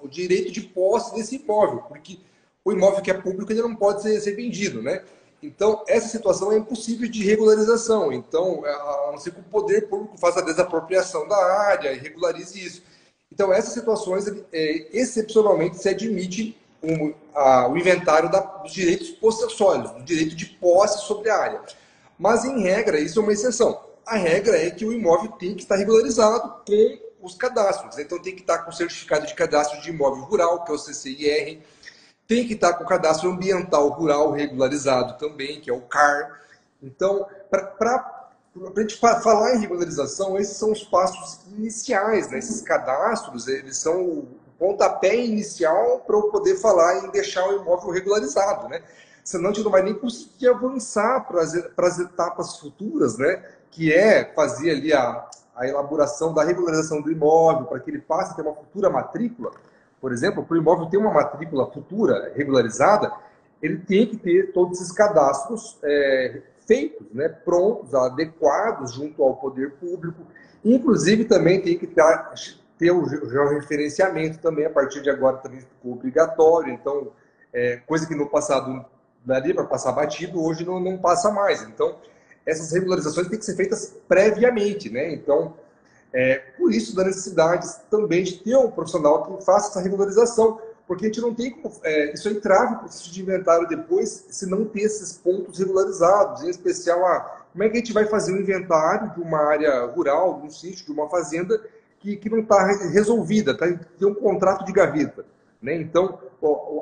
Speaker 2: o direito de posse desse imóvel, porque o imóvel que é público ele não pode ser vendido, né? Então, essa situação é impossível de regularização. Então, a não ser que o poder público faça a desapropriação da área e regularize isso. Então, essas situações, excepcionalmente, se admite o inventário dos direitos possessórios, do direito de posse sobre a área. Mas, em regra, isso é uma exceção. A regra é que o imóvel tem que estar regularizado com os cadastros. Então, tem que estar com o certificado de cadastro de imóvel rural, que é o CCIR, tem que estar com o cadastro ambiental rural regularizado também, que é o CAR. Então, para a gente falar em regularização, esses são os passos iniciais, né? Esses cadastros, eles são o pontapé inicial para eu poder falar em deixar o imóvel regularizado, né? Senão a gente não vai nem conseguir avançar para as etapas futuras, né? Que é fazer ali a elaboração da regularização do imóvel, para que ele passe a ter uma futura matrícula. Por exemplo, para o imóvel ter uma matrícula futura regularizada, ele tem que ter todos esses cadastros feitos, né, prontos, adequados junto ao poder público. Inclusive, também tem que ter o georreferenciamento também, a partir de agora também ficou obrigatório. Então, coisa que no passado daria para passar batido, hoje não passa mais. Então, essas regularizações têm que ser feitas previamente, né? Então, por isso da necessidade também de ter um profissional que faça essa regularização, porque a gente não tem como, isso aí trava o processo de inventário depois, se não ter esses pontos regularizados, em especial como é que a gente vai fazer um inventário de uma área rural, de um sítio, de uma fazenda que não está resolvida, tem um contrato de gaveta, né? Então,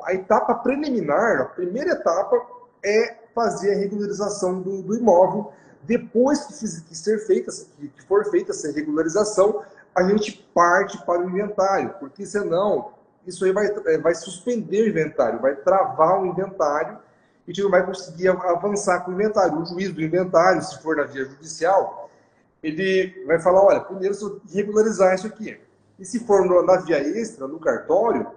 Speaker 2: a etapa preliminar, a primeira etapa é fazer a regularização do imóvel. Depois que for feita essa regularização, a gente parte para o inventário, porque senão isso aí vai suspender o inventário, vai travar o inventário e a gente não vai conseguir avançar com o inventário. O juiz do inventário, se for na via judicial, ele vai falar, olha, primeiro você tem que regularizar isso aqui. E se for na via extra, no cartório,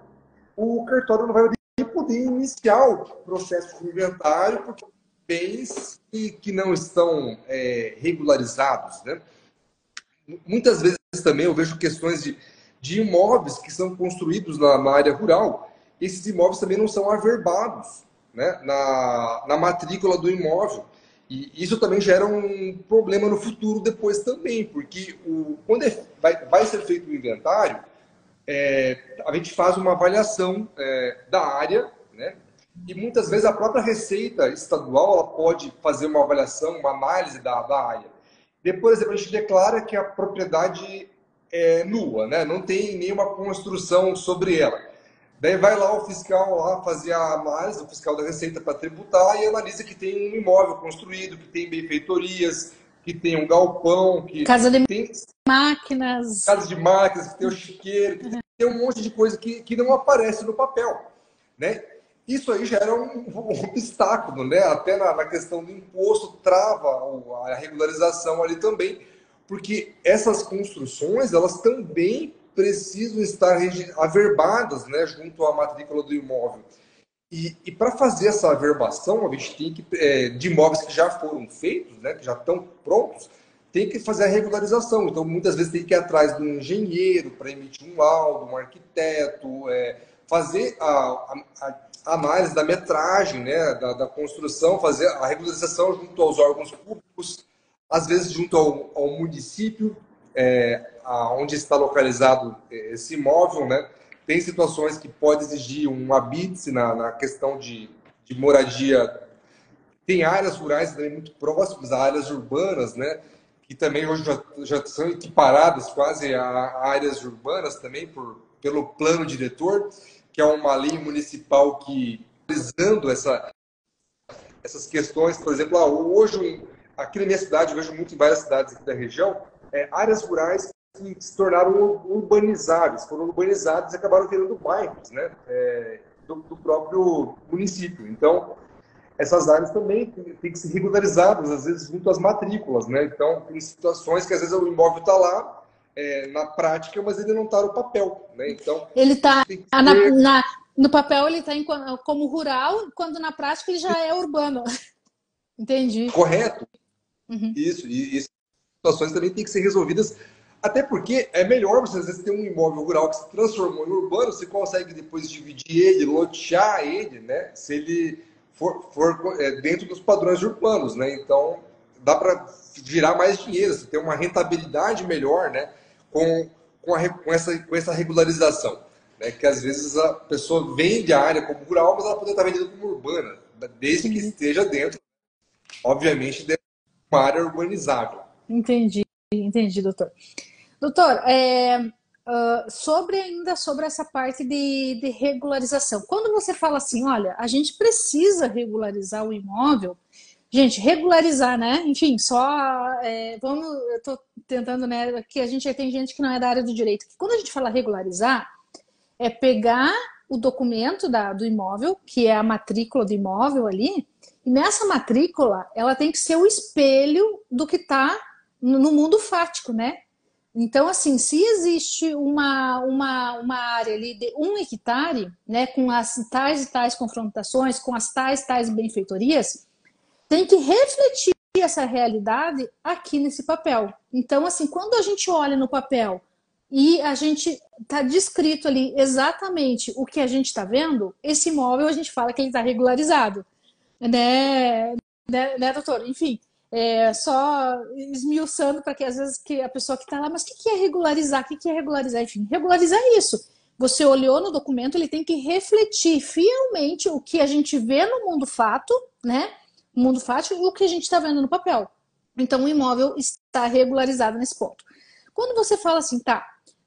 Speaker 2: o cartório não vai nem poder iniciar o processo de inventário, porque bens que não estão regularizados, né? Muitas vezes também eu vejo questões de imóveis que são construídos na área rural esses imóveis também não são averbados, né, na matrícula do imóvel. E isso também gera um problema no futuro depois também, porque quando vai ser feito o inventário, a gente faz uma avaliação da área, né? E muitas vezes a própria Receita Estadual ela pode fazer uma avaliação, uma análise da área. Depois, a gente declara que a propriedade é nua, né? Não tem nenhuma construção sobre ela. Daí vai lá o fiscal lá fazer a análise, o fiscal da Receita para tributar e analisa que tem um imóvel construído, que tem benfeitorias, que tem um galpão, que
Speaker 1: Casa de
Speaker 2: tem
Speaker 1: máquinas.
Speaker 2: casas de máquinas, que tem o chiqueiro, que tem um monte de coisa que não aparece no papel, né? Isso aí gera um obstáculo, né? Até na questão do imposto, trava a regularização ali também, porque essas construções, elas também precisam estar averbadas, né, junto à matrícula do imóvel. E para fazer essa averbação, a gente tem que, de imóveis que já foram feitos, né, que já estão prontos, tem que fazer a regularização. Então, muitas vezes tem que ir atrás de um engenheiro para emitir um laudo, um arquiteto, fazer a análise da metragem, né, da construção, fazer a regularização junto aos órgãos públicos, às vezes junto ao município, onde está localizado esse imóvel, né? Tem situações que pode exigir um habite na questão de moradia. Tem áreas rurais também muito próximas a áreas urbanas, né? Que também hoje já são equiparadas quase a áreas urbanas também pelo plano diretor, que é uma lei municipal que analisando essas questões, por exemplo, hoje aqui na minha cidade, eu vejo muito em várias cidades aqui da região, áreas rurais que se tornaram urbanizáveis, foram urbanizadas e acabaram virando bairros, né, do próprio município. Então, essas áreas também têm que ser regularizadas, às vezes, junto às matrículas, né? Então, tem situações que, às vezes, o imóvel está lá, na prática, mas ele não está no papel, né? Então,
Speaker 1: Ele está
Speaker 2: tem que ter...
Speaker 1: no papel, ele está como rural, quando na prática ele já é urbano. Entendi.
Speaker 2: Correto.
Speaker 1: Uhum.
Speaker 2: Isso. E situações também têm que ser resolvidas, até porque é melhor você, às vezes, ter um imóvel rural que se transformou em urbano, você consegue depois dividir ele, lotear ele, né? Se ele for dentro dos padrões urbanos, né? Então, dá para girar mais dinheiro, você tem uma rentabilidade melhor, né? Com essa regularização, né? Que às vezes a pessoa vende a área como rural, mas ela poderia estar vendendo como urbana, desde que esteja dentro, obviamente, de uma área urbanizável.
Speaker 1: Entendi, doutor. Doutor, sobre essa parte de regularização. Quando você fala assim, olha, a gente precisa regularizar o imóvel, gente, regularizar, né? Enfim, eu estou tentando, né? Que a gente tem gente que não é da área do direito. Quando a gente fala regularizar, é pegar o documento do imóvel, que é a matrícula do imóvel ali, e nessa matrícula ela tem que ser o espelho do que está no mundo fático, né? Então, assim, se existe uma área ali de 1 hectare, né, com as tais e tais confrontações, com as tais e tais benfeitorias, tem que refletir essa realidade aqui nesse papel. Então, assim, quando a gente olha no papel e a gente está descrito ali exatamente o que a gente está vendo, esse imóvel a gente fala que ele está regularizado, né, doutor? Enfim, só esmiuçando para que às vezes que a pessoa que está lá, mas o que é regularizar? O que é regularizar? Enfim, regularizar é isso. Você olhou no documento, ele tem que refletir fielmente o que a gente vê no mundo fato, né? O mundo fático e o que a gente está vendo no papel. Então, o imóvel está regularizado nesse ponto. Quando você fala assim,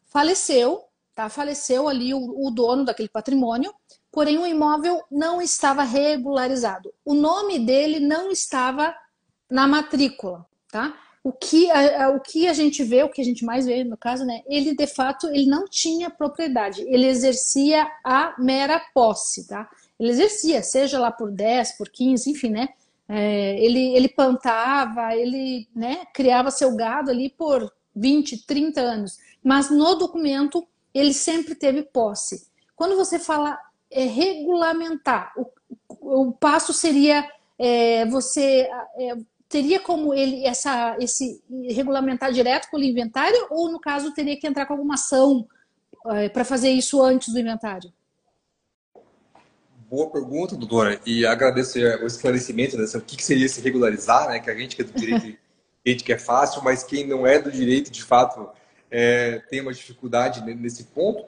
Speaker 1: faleceu ali o dono daquele patrimônio, porém o imóvel não estava regularizado. O nome dele não estava na matrícula, tá? O que a gente vê, o que a gente mais vê no caso, né? Ele de fato ele não tinha propriedade, ele exercia a mera posse, tá? Ele exercia, seja lá por 10, por 15, enfim, né? Ele plantava, ele, né, criava seu gado ali por 20, 30 anos, mas no documento ele sempre teve posse. Quando você fala regulamentar, o passo seria você teria como esse regulamentar direto com o inventário ou no caso teria que entrar com alguma ação para fazer isso antes do inventário?
Speaker 2: Boa pergunta, doutora, e agradeço o esclarecimento dessa, o que seria se regularizar, né? Que a gente que é do direito, a gente que é fácil, mas quem não é do direito, de fato, tem uma dificuldade nesse ponto.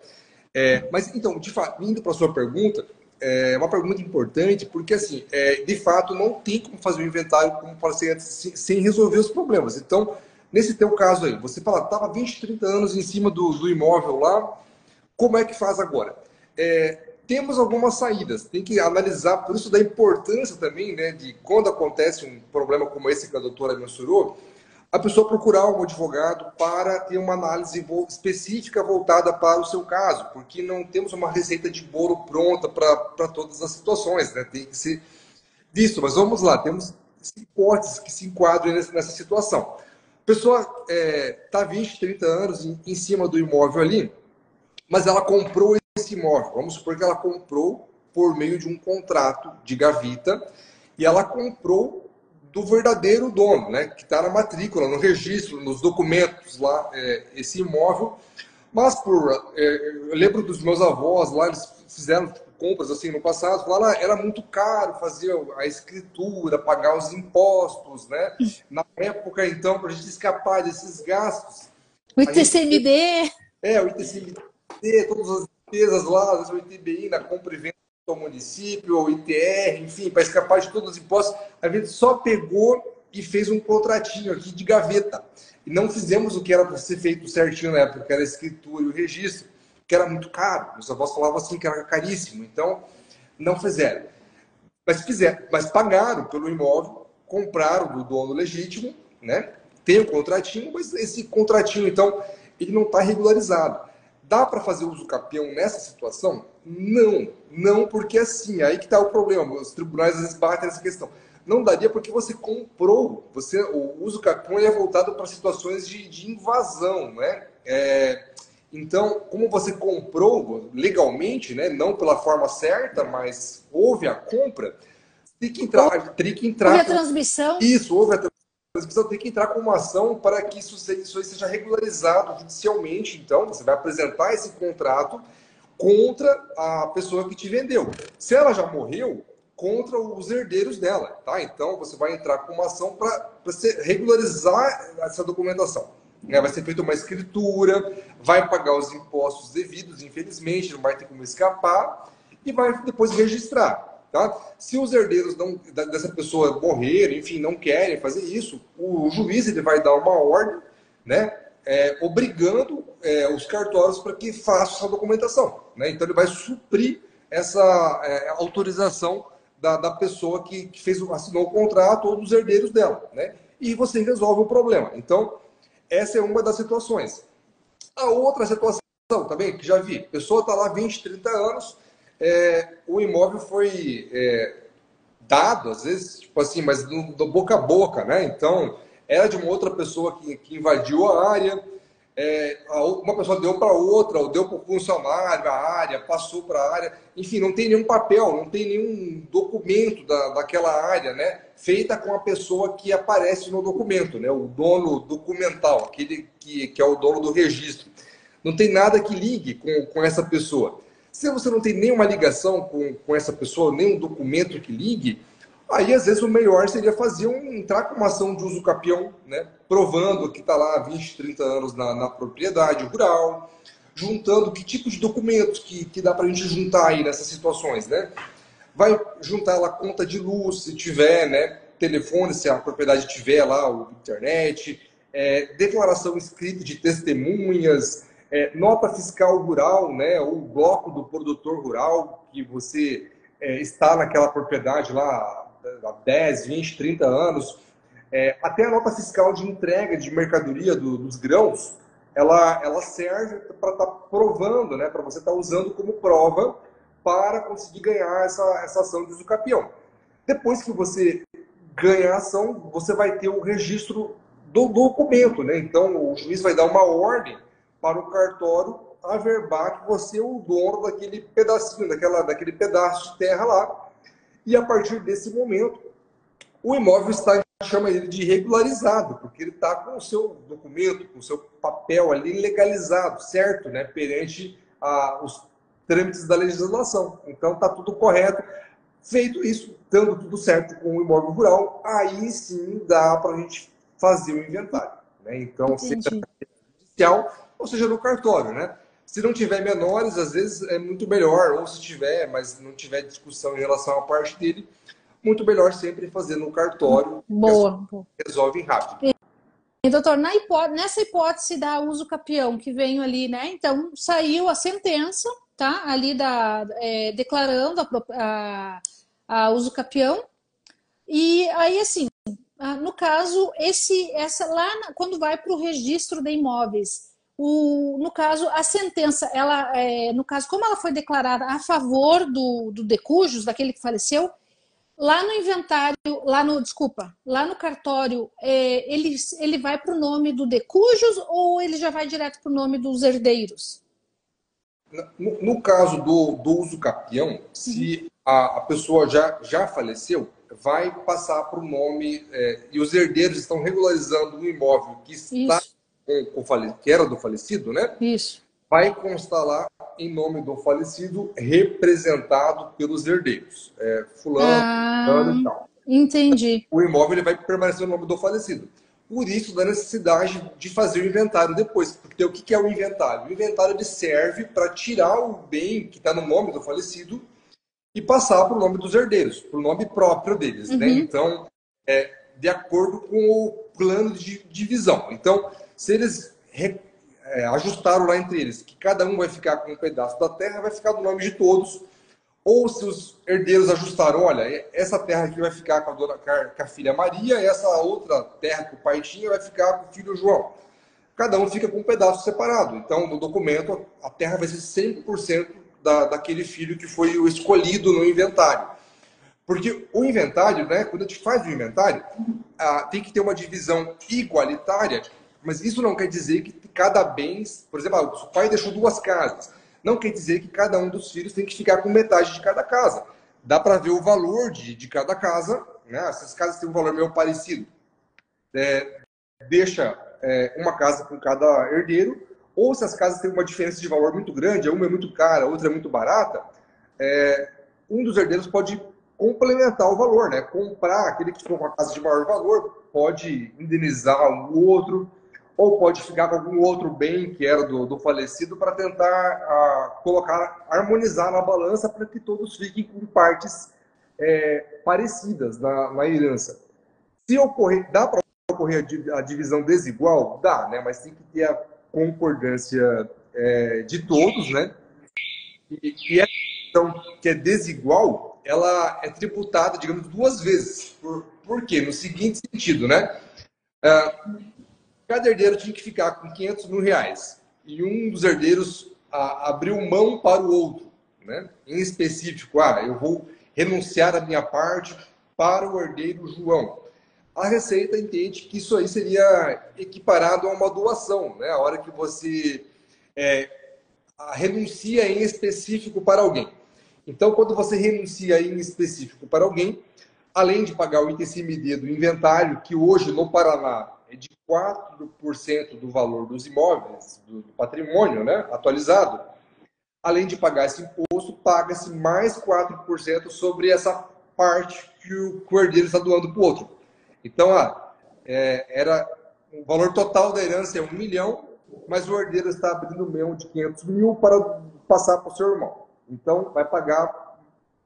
Speaker 2: Mas, então, de fato, indo para a sua pergunta, é uma pergunta importante, porque, assim, de fato, não tem como fazer o inventário como para ser antes, sem resolver os problemas. Então, nesse teu caso aí, você fala, estava 20, 30 anos em cima do imóvel lá, como é que faz agora? Temos algumas saídas, tem que analisar, por isso da importância também, né, de quando acontece um problema como esse que a doutora mensurou, a pessoa procurar um advogado para ter uma análise específica voltada para o seu caso, porque não temos uma receita de bolo pronta para todas as situações, né? Tem que ser visto. Mas vamos lá, temos hipóteses que se enquadram nessa situação. A pessoa está 20, 30 anos em cima do imóvel ali, mas ela comprou esse imóvel. Vamos supor que ela comprou por meio de um contrato de gaveta e ela comprou do verdadeiro dono, né, que está na matrícula, no registro, nos documentos lá, esse imóvel. Mas eu lembro dos meus avós lá, eles fizeram compras assim no passado, falaram, era muito caro fazer a escritura, pagar os impostos, né? Na época, então, para a gente escapar desses gastos,
Speaker 1: O
Speaker 2: a gente
Speaker 1: ITCMD.
Speaker 2: o ITCMD, todas as despesas lá, o ITBI, na compra e venda do município, o ITR, enfim, para escapar de todos os impostos, a gente só pegou e fez um contratinho aqui de gaveta. E não fizemos o que era para ser feito certinho na época, que era a escritura e o registro, que era muito caro. Meus avós falavam assim que era caríssimo, então não fizeram. Mas pagaram pelo imóvel, compraram do dono legítimo, né? Tem o contratinho, mas esse contratinho, então, ele não está regularizado. Dá para fazer uso capião nessa situação? Não, não, porque assim, aí que está o problema. Os tribunais às vezes batem nessa questão. Não daria porque você comprou, o uso capião é voltado para situações de invasão, né? Então, como você comprou legalmente, né, não pela forma certa, mas houve a compra, teria que
Speaker 1: Houve
Speaker 2: entrar
Speaker 1: a
Speaker 2: com
Speaker 1: transmissão.
Speaker 2: isso, houve a transmissão, tem que entrar com uma ação para que isso aí seja regularizado judicialmente. Então, você vai apresentar esse contrato contra a pessoa que te vendeu. Se ela já morreu, contra os herdeiros dela, tá? Então, você vai entrar com uma ação para regularizar essa documentação. Vai ser feita uma escritura, vai pagar os impostos devidos, infelizmente, não vai ter como escapar, e vai depois registrar. Tá? Se os herdeiros dessa pessoa morrerem, enfim, não querem fazer isso, o juiz ele vai dar uma ordem, né, obrigando os cartórios para que façam essa documentação. Né? Então, ele vai suprir essa autorização da pessoa que assinou o contrato ou dos herdeiros dela. Né? E você resolve o problema. Então, essa é uma das situações. A outra situação também, que já vi, a pessoa está lá 20, 30 anos, o imóvel foi dado, às vezes, tipo assim, mas do boca a boca, né? Então, era de uma outra pessoa que invadiu a área, uma pessoa deu para outra, ou deu para o funcionário a área, passou para a área, enfim, não tem nenhum papel, não tem nenhum documento daquela área, né? Feita com a pessoa que aparece no documento, né? O dono documental, aquele que é o dono do registro. Não tem nada que ligue com essa pessoa. Se você não tem nenhuma ligação com essa pessoa, nenhum documento que ligue, aí às vezes o melhor seria entrar com uma ação de uso capião, né? Provando que está lá há 20, 30 anos na propriedade rural, juntando que tipo de documentos que dá para a gente juntar aí nessas situações, né? Vai juntar lá conta de luz, se tiver, né? Telefone, se a propriedade tiver lá, ou internet, declaração escrita de testemunhas, nota fiscal rural, né? Ou bloco do produtor rural, que você está naquela propriedade lá há 10, 20, 30 anos. Até a nota fiscal de entrega de mercadoria dos grãos, ela serve para estar provando, né? Para você estar usando como prova para conseguir ganhar essa ação de uso capião. Depois que você ganha a ação, você vai ter o registro do documento, né? Então, o juiz vai dar uma ordem para o cartório averbar que você é o dono daquele pedacinho, daquele pedaço de terra lá. E a partir desse momento, o imóvel chama ele de regularizado, porque ele está com o seu documento, com o seu papel ali legalizado, certo? Né? Perante os trâmites da legislação. Então, está tudo correto. Feito isso, dando tudo certo com o imóvel rural, aí sim dá para a gente fazer o inventário, né? Então, seja judicial ou seja no cartório, né? Se não tiver menores, às vezes é muito melhor, ou se tiver, mas não tiver discussão em relação à parte dele, muito melhor sempre fazer no cartório.
Speaker 1: Boa.
Speaker 2: Resolve rápido.
Speaker 1: E, doutor, nessa hipótese da uso capião que veio ali, né? Então, saiu a sentença, tá? Ali declarando a uso capião. E aí, assim, no caso, quando vai para o registro de imóveis, no caso, a sentença, no caso, como ela foi declarada a favor do decujus, daquele que faleceu, lá no inventário, lá no cartório, ele vai para o nome do decujus ou ele já vai direto para o nome dos herdeiros?
Speaker 2: No caso do uso capião, se a pessoa já faleceu, vai passar para o nome, e os herdeiros estão regularizando um imóvel que está que era do falecido, né?
Speaker 1: Isso.
Speaker 2: Vai constar lá em nome do falecido, representado pelos herdeiros. Fulano e tal.
Speaker 1: Entendi.
Speaker 2: O imóvel ele vai permanecer no nome do falecido. Por isso, da necessidade de fazer o inventário depois. Porque o que é o inventário? O inventário ele serve para tirar o bem que está no nome do falecido e passar para o nome dos herdeiros, para o nome próprio deles. Né? Então, de acordo com o plano de divisão. Então, se eles ajustaram lá entre eles que cada um vai ficar com um pedaço da terra, vai ficar no nome de todos. Ou se os herdeiros ajustaram, olha, essa terra aqui vai ficar com a filha Maria, e essa outra terra que o pai tinha vai ficar com o filho João. Cada um fica com um pedaço separado. Então, no documento, a terra vai ser 100% daquele filho que foi o escolhido no inventário. Porque o inventário, né, quando a gente faz o inventário, tem que ter uma divisão igualitária, mas isso não quer dizer que cada bem, por exemplo, o pai deixou 2 casas. Não quer dizer que cada um dos filhos tem que ficar com metade de cada casa. Dá para ver o valor de cada casa, né? Essas casas têm um valor meio parecido. Deixa uma casa com cada herdeiro, ou se as casas têm uma diferença de valor muito grande, uma é muito cara, a outra é muito barata, um dos herdeiros pode complementar o valor, né? Comprar aquele que ficou com a casa de maior valor, pode indenizar o outro, ou pode ficar com algum outro bem que era do falecido para tentar harmonizar na balança para que todos fiquem com partes parecidas na herança. Se ocorrer, dá para ocorrer a divisão desigual? Dá, né? Mas tem que ter a concordância de todos, né? E a divisão que é desigual, ela é tributada, digamos, 2 vezes. Por quê? No seguinte sentido, né? Cada herdeiro tinha que ficar com R$500 mil e um dos herdeiros abriu mão para o outro, né? Em específico, eu vou renunciar à minha parte para o herdeiro João. A Receita entende que isso aí seria equiparado a uma doação, né? A hora que você renuncia em específico para alguém. Então, quando você renuncia em específico para alguém, além de pagar o ITCMD do inventário, que hoje no Paraná é de 4% do valor dos imóveis, do patrimônio, né, atualizado, além de pagar esse imposto, paga-se mais 4% sobre essa parte que o herdeiro está doando para o outro. Então, o valor total da herança é 1 milhão, mas o herdeiro está abrindo mão de 500 mil para passar para o seu irmão. Então, vai pagar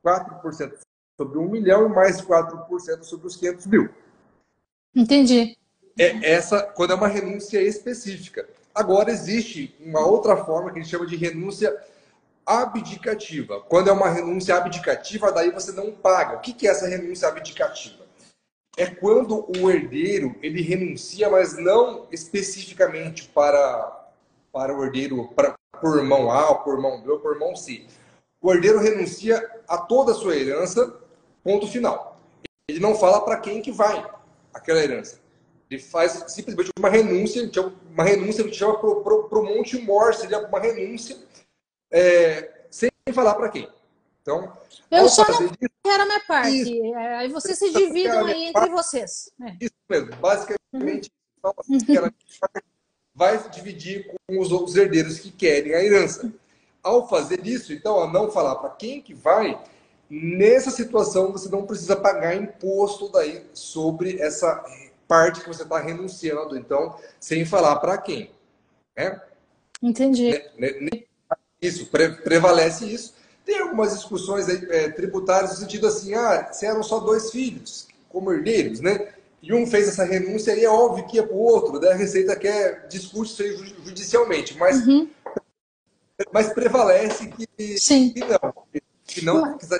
Speaker 2: 4% sobre 1 milhão e mais 4% sobre os 500 mil.
Speaker 1: Entendi.
Speaker 2: Quando é uma renúncia específica. Agora, existe uma outra forma que a gente chama de renúncia abdicativa. Quando é uma renúncia abdicativa, daí você não paga. O que é essa renúncia abdicativa? É quando o herdeiro ele renuncia, mas não especificamente para o herdeiro, para o irmão A, ou para o irmão B, ou para o irmão C. O herdeiro renuncia a toda a sua herança, ponto final. Ele não fala para quem que vai aquela herança. Ele faz simplesmente uma renúncia, que a gente chama pro monte mor, seria uma renúncia, sem falar para quem. Então,
Speaker 1: eu só não quero a minha parte. Aí vocês se dividam aí entre vocês.
Speaker 2: Isso mesmo, basicamente, vai dividir com os herdeiros que querem a herança. ao fazer isso, então, a não falar para quem que vai, nessa situação você não precisa pagar imposto daí sobre essa parte que você está renunciando, então, sem falar para quem, né?
Speaker 1: Entendi.
Speaker 2: Isso, prevalece isso. Tem algumas discussões aí, tributárias no sentido assim, se eram só dois filhos, como herdeiros, né? E um fez essa renúncia, aí é óbvio que ia para o outro, né? A Receita quer discute isso aí judicialmente,
Speaker 1: Uhum.
Speaker 2: mas prevalece
Speaker 1: Sim.
Speaker 2: que não, que está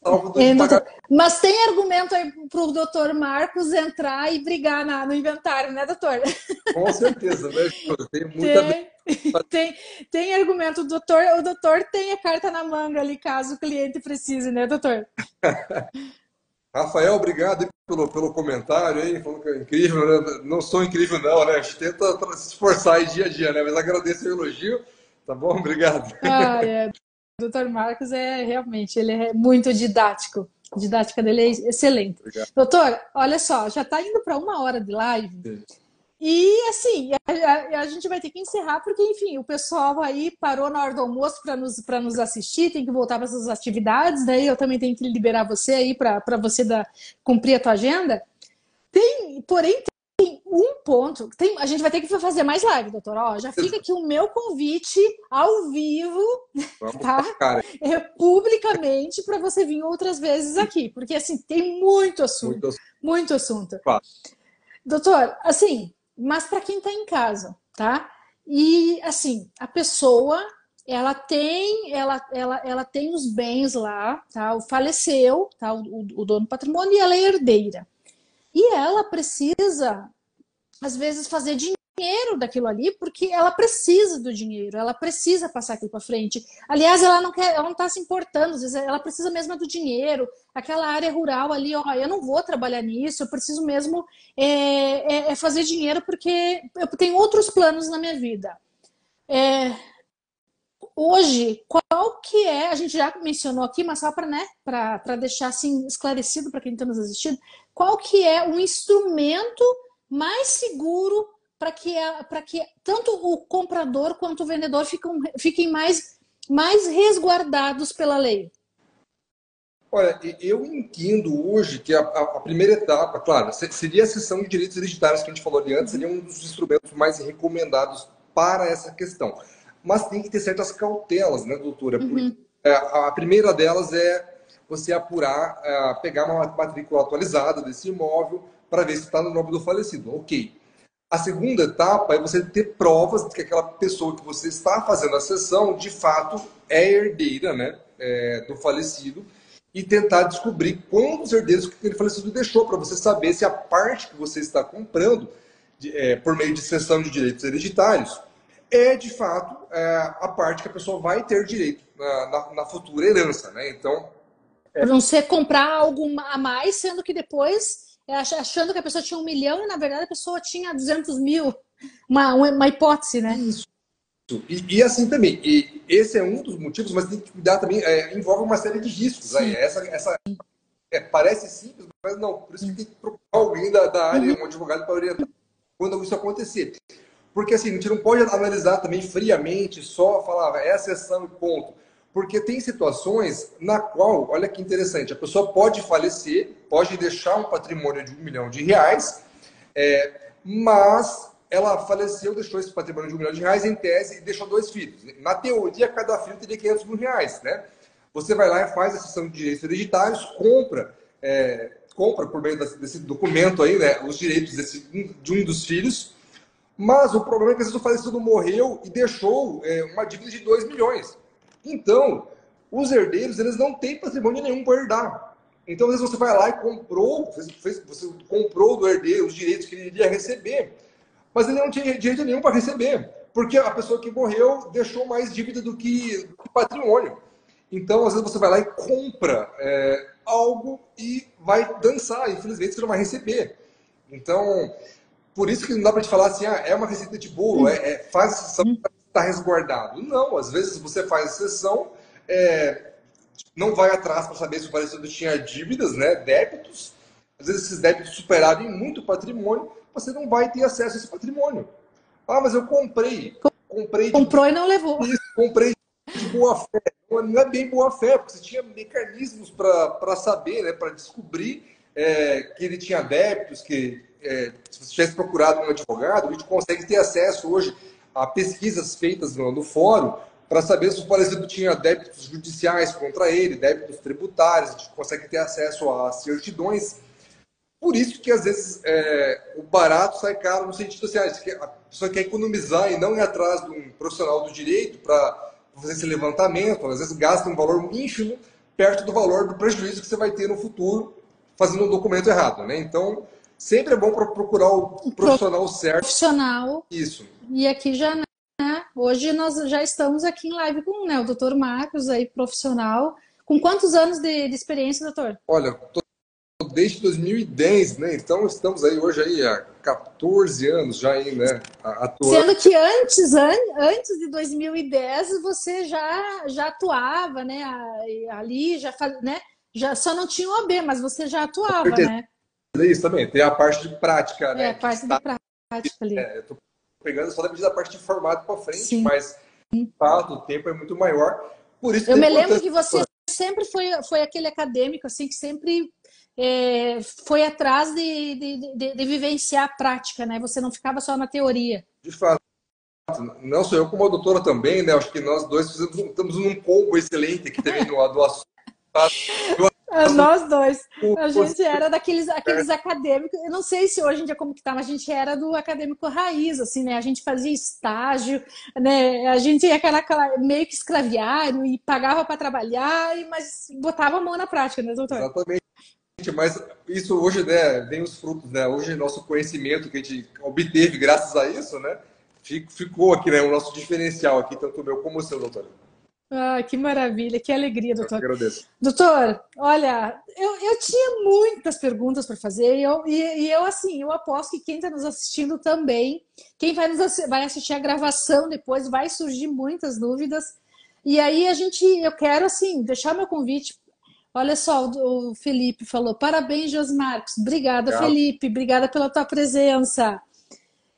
Speaker 2: salvo do
Speaker 1: Doutor,
Speaker 2: pagamento.
Speaker 1: mas tem argumento aí para o doutor Marcos entrar e brigar no inventário, né, doutor?
Speaker 2: Com certeza, né, Júlio? Tem muita.
Speaker 1: Tem, tem argumento. O doutor tem a carta na manga ali, caso o cliente precise, né, doutor?
Speaker 2: Rafael, obrigado pelo comentário aí, falando que é incrível, né? Não sou incrível, não, né? A gente tenta se esforçar aí dia a dia, né? Mas agradeço o elogio, tá bom? Obrigado.
Speaker 1: Doutor Marcos é realmente, ele é muito didático. A didática dele é excelente.
Speaker 2: Obrigado.
Speaker 1: Doutor, olha só, já está indo para 1 hora de live.
Speaker 2: Sim.
Speaker 1: E assim, a gente vai ter que encerrar, porque, enfim, o pessoal aí parou na hora do almoço para nos assistir, tem que voltar para suas atividades, daí eu também tenho que liberar você aí para você cumprir a tua agenda. Porém, tem um ponto. A gente vai ter que fazer mais live, doutor. Ó, já fica aqui o meu convite ao vivo, tá? Publicamente, para você vir outras vezes aqui, porque assim, tem muito assunto. Muito assunto. Doutor, assim, mas para quem está em casa, tá? E assim, a pessoa ela tem os bens lá, tá? Faleceu, tá? O dono do patrimônio, e ela é herdeira. E ela precisa, às vezes, fazer dinheiro daquilo ali, porque ela precisa do dinheiro, ela precisa passar aquilo para frente. Aliás, ela não está se importando, às vezes ela precisa mesmo do dinheiro. Aquela área rural ali, ó, eu não vou trabalhar nisso, eu preciso mesmo fazer dinheiro porque eu tenho outros planos na minha vida. Hoje, qual que é, a gente já mencionou aqui, mas só para deixar assim esclarecido para quem está nos assistindo, qual que é o instrumento mais seguro para que tanto o comprador quanto o vendedor fiquem mais resguardados pela lei?
Speaker 2: Olha, eu entendo hoje que a primeira etapa, claro, seria a cessão de direitos hereditários que a gente falou ali antes, seria um dos instrumentos mais recomendados para essa questão. Mas tem que ter certas cautelas, né, doutora? Porque a primeira delas é você apurar, pegar uma matrícula atualizada desse imóvel para ver se está no nome do falecido. Ok. A segunda etapa é você ter provas de que aquela pessoa que você está fazendo a cessão, de fato, é herdeira, né, do falecido, e tentar descobrir quantos herdeiros que aquele falecido deixou, para você saber se a parte que você está comprando, por meio de cessão de direitos hereditários, é de fato a parte que a pessoa vai ter direito na futura herança, né? Então,
Speaker 1: para não ser comprar algo a mais, sendo que depois, achando que a pessoa tinha 1 milhão e na verdade a pessoa tinha 200 mil. Uma hipótese, né?
Speaker 2: Isso. E assim também, e esse é um dos motivos, mas tem que cuidar também, envolve uma série de riscos. Aí. Parece simples, mas não. Por isso que tem que procurar alguém da área, um advogado para orientar quando isso acontecer. Porque assim, a gente não pode analisar também friamente, só falar, é a cessão e ponto. Porque tem situações na qual, olha que interessante, a pessoa pode falecer, pode deixar um patrimônio de R$1 milhão, mas ela faleceu, deixou esse patrimônio de R$1 milhão em tese e deixou 2 filhos. Na teoria, cada filho teria R$500 mil, né? Você vai lá e faz a cessão de direitos hereditários, compra por meio desse documento aí, né, os direitos de um dos filhos. Mas o problema é que às vezes o falecido morreu e deixou uma dívida de 2 milhões. Então, os herdeiros, eles não têm patrimônio nenhum para herdar. Então, às vezes você vai lá e comprou, você comprou do herdeiro os direitos que ele iria receber, mas ele não tinha direito nenhum para receber, porque a pessoa que morreu deixou mais dívida do que patrimônio. Então, às vezes você vai lá e compra algo e vai dançar, infelizmente você não vai receber. Então, por isso que não dá para te falar assim, é uma receita de bolo, faz a sessão para estar resguardado. Não, às vezes você faz a sessão, não vai atrás para saber se o falecido tinha dívidas, né, débitos. Às vezes esses débitos superarem muito patrimônio, você não vai ter acesso a esse patrimônio. Ah, mas eu comprei.
Speaker 1: Comprou e não levou.
Speaker 2: Isso, comprei de boa fé. Não é bem boa fé, porque você tinha mecanismos para saber, né, para descobrir que ele tinha débitos, que se você tivesse procurado um advogado, a gente consegue ter acesso hoje a pesquisas feitas no fórum para saber se o falecido tinha débitos judiciais contra ele, débitos tributários, a gente consegue ter acesso a certidões. Por isso que, às vezes, o barato sai caro no sentido assim, a pessoa quer economizar e não ir atrás de um profissional do direito para fazer esse levantamento, às vezes gasta um valor ínfimo perto do valor do prejuízo que você vai ter no futuro fazendo um documento errado, né? Então, sempre é bom para procurar o profissional certo.
Speaker 1: Profissional.
Speaker 2: Isso.
Speaker 1: E aqui já, né? Hoje nós já estamos aqui em live com, né, o doutor Marcos, aí, profissional. Com quantos anos de experiência, doutor?
Speaker 2: Olha, desde 2010, né? Então estamos aí hoje aí há 14 anos já aí, né? Atuando.
Speaker 1: Sendo que antes de 2010 você já atuava, né? Ali já né? Já só não tinha OAB, mas você já atuava, né?
Speaker 2: É isso também. Tem a parte de prática, né?
Speaker 1: A parte de prática ali.
Speaker 2: Eu tô pegando só da parte de formato para frente,
Speaker 1: Sim.
Speaker 2: mas de fato o tempo é muito maior. Por isso
Speaker 1: eu me lembro que você sempre foi aquele acadêmico assim que sempre foi atrás de vivenciar a prática, né? Você não ficava só na teoria.
Speaker 2: De fato. Não sou eu como a doutora também, né? Acho que nós dois estamos num combo excelente aqui também do assunto.
Speaker 1: Nós dois. A gente era daqueles acadêmicos. Eu não sei se hoje em dia como que tá, mas a gente era do acadêmico raiz, assim, né? A gente fazia estágio, né? A gente ia aquela meio que escraviário e pagava para trabalhar, mas botava a mão na prática, né, doutor?
Speaker 2: Exatamente. Mas isso hoje, né, vem os frutos, né? Hoje nosso conhecimento que a gente obteve graças a isso, né? Ficou aqui, né? O nosso diferencial aqui, tanto o meu como o seu, doutor.
Speaker 1: Ah, que maravilha, que alegria, doutor.
Speaker 2: Eu agradeço.
Speaker 1: Doutor, olha, eu tinha muitas perguntas para fazer e eu, assim, eu aposto que quem está nos assistindo também, quem vai assistir a gravação depois, vai surgir muitas dúvidas. E aí eu quero, assim, deixar meu convite. Olha só, o Felipe falou, parabéns, Josmarcos. Obrigada, Felipe, obrigada pela tua presença.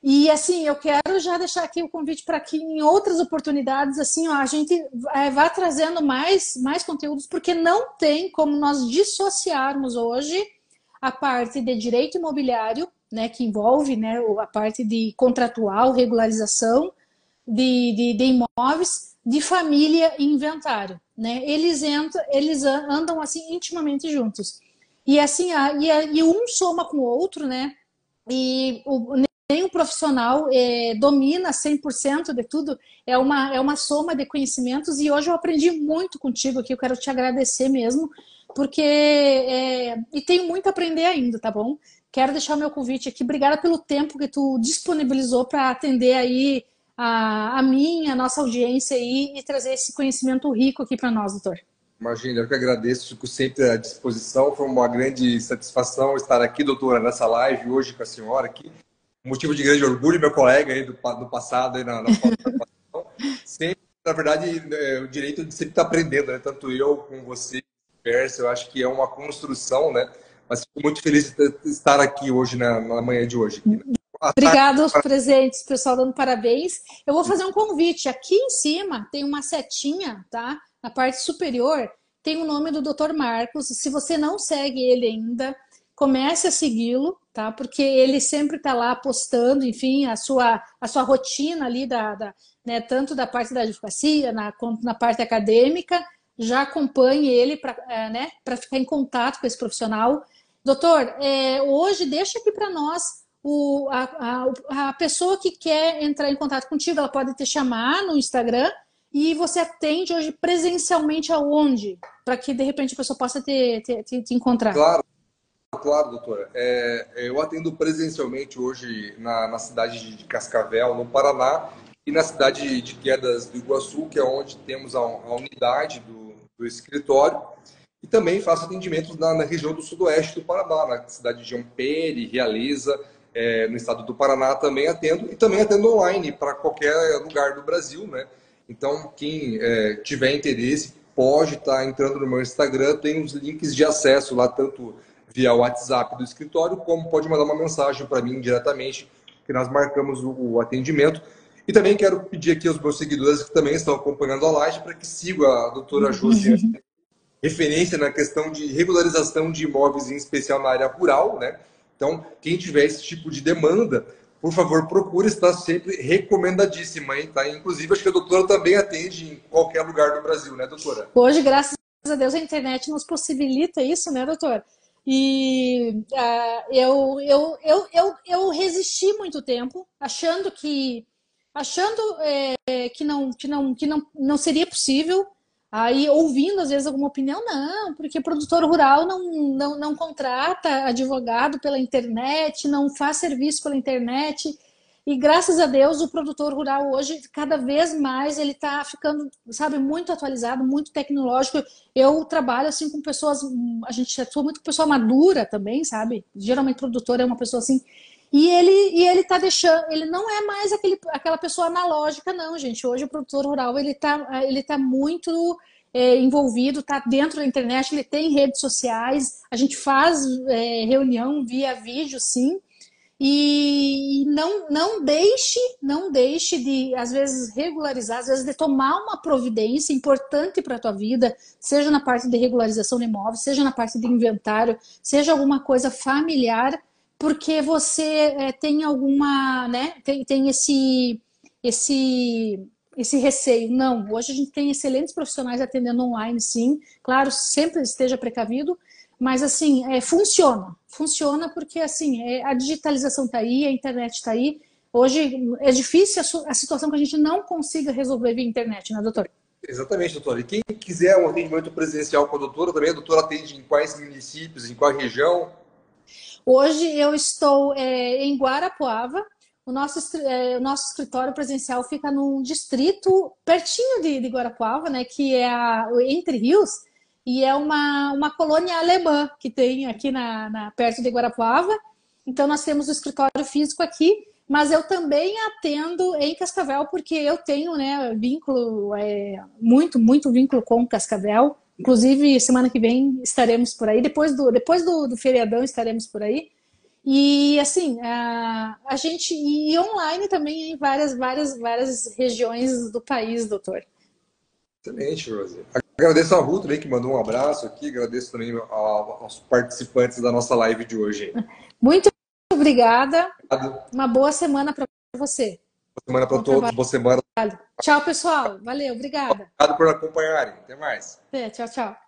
Speaker 1: E assim, eu quero já deixar aqui o convite para que em outras oportunidades, assim, ó, a gente vá trazendo mais conteúdos, porque não tem como nós dissociarmos hoje a parte de direito imobiliário, né, que envolve, né, a parte de contratual, regularização de imóveis, de família e inventário, né? Eles andam assim intimamente juntos. E assim, e um soma com o outro, né? E nem o profissional domina 100% de tudo, é uma soma de conhecimentos, e hoje eu aprendi muito contigo aqui, eu quero te agradecer mesmo, porque e tenho muito a aprender ainda, tá bom? Quero deixar o meu convite aqui, obrigada pelo tempo que tu disponibilizou para atender aí a nossa audiência aí e trazer esse conhecimento rico aqui para nós, doutor.
Speaker 2: Imagina, eu que agradeço, fico sempre à disposição, foi uma grande satisfação estar aqui, doutora, nessa live hoje com a senhora aqui. Motivo de grande orgulho, meu colega aí do passado, aí na sempre, na verdade, o direito de sempre estar aprendendo, né? Tanto eu como você, eu acho que é uma construção, né? Mas fico muito feliz de estar aqui hoje, na manhã de hoje. Aqui, né?
Speaker 1: Obrigada aos presentes, pessoal dando parabéns. Eu vou fazer um convite. Aqui em cima tem uma setinha, tá? Na parte superior tem o nome do Dr. Marcos. Se você não segue ele ainda, comece a segui-lo, tá? Porque ele sempre está lá postando, enfim, a sua rotina ali né, tanto da parte da advocacia quanto na parte acadêmica. Já acompanhe ele para né, ficar em contato com esse profissional. Doutor, hoje deixa aqui para nós a pessoa que quer entrar em contato contigo, ela pode te chamar no Instagram, e você atende hoje presencialmente aonde? Para que, de repente, a pessoa possa te encontrar.
Speaker 2: Claro, doutora. Eu atendo presencialmente hoje na cidade de Cascavel, no Paraná, e na cidade de Quedas do Iguaçu, que é onde temos a unidade do escritório. E também faço atendimentos na região do sudoeste do Paraná, na cidade de Ampere, Realiza, no estado do Paraná também atendo. E também atendo online para qualquer lugar do Brasil, né? Então, quem tiver interesse pode estar entrando no meu Instagram, tem os links de acesso lá, tanto via WhatsApp do escritório, como pode mandar uma mensagem para mim diretamente, que nós marcamos o atendimento. E também quero pedir aqui aos meus seguidores que também estão acompanhando a live para que sigam a doutora Josiane, referência na questão de regularização de imóveis, em especial na área rural, né? Então, quem tiver esse tipo de demanda, por favor, procure, está sempre recomendadíssima, hein? Tá? Inclusive, acho que a doutora também atende em qualquer lugar do Brasil, né, doutora?
Speaker 1: Hoje, graças a Deus, a internet nos possibilita isso, né, doutor? E eu resisti muito tempo, achando que não seria possível. Aí, ouvindo, às vezes, alguma opinião, não, porque produtor rural não contrata advogado pela internet, não faz serviço pela internet. E, graças a Deus, o produtor rural hoje, cada vez mais, ele está ficando, sabe, muito atualizado, muito tecnológico. Eu trabalho, assim, com pessoas, a gente atua muito com pessoa madura também, sabe? Geralmente, produtor é uma pessoa assim. E ele tá deixando, ele não é mais aquela pessoa analógica, não, gente. Hoje o produtor rural ele tá muito envolvido, tá dentro da internet, ele tem redes sociais, a gente faz reunião via vídeo, sim. E não deixe de, às vezes, regularizar, às vezes, de tomar uma providência importante para a tua vida, seja na parte de regularização de imóveis, seja na parte de inventário, seja alguma coisa familiar, porque você tem alguma, né, tem esse receio. Não, hoje a gente tem excelentes profissionais atendendo online, sim. Claro, sempre esteja precavido, mas assim, funciona porque assim, a digitalização está aí, a internet está aí. Hoje é difícil a situação que a gente não consiga resolver via internet, né, doutor?
Speaker 2: Exatamente, doutora. E quem quiser um atendimento presencial com a doutora atende em quais municípios, em qual região?
Speaker 1: Hoje eu estou em Guarapuava. O nosso escritório presencial fica num distrito pertinho de Guarapuava, né, que é o Entre Rios, e é uma colônia alemã que tem aqui perto de Guarapuava. Então nós temos o escritório físico aqui, mas eu também atendo em Cascavel, porque eu tenho, né, vínculo, muito vínculo com Cascavel. Inclusive, semana que vem estaremos por aí, depois do feriadão estaremos por aí. E assim, a gente e online também em várias regiões do país, doutor.
Speaker 2: Excelente, Rosi. Agradeço a Ruth também, que mandou um abraço aqui. Agradeço também aos participantes da nossa live de hoje.
Speaker 1: Muito obrigada.
Speaker 2: Obrigado.
Speaker 1: Uma boa semana para você.
Speaker 2: Boa semana para todos.
Speaker 1: Trabalho.
Speaker 2: Boa semana.
Speaker 1: Tchau, pessoal. Valeu, obrigada.
Speaker 2: Obrigado por acompanharem. Até mais.
Speaker 1: Tchau, tchau.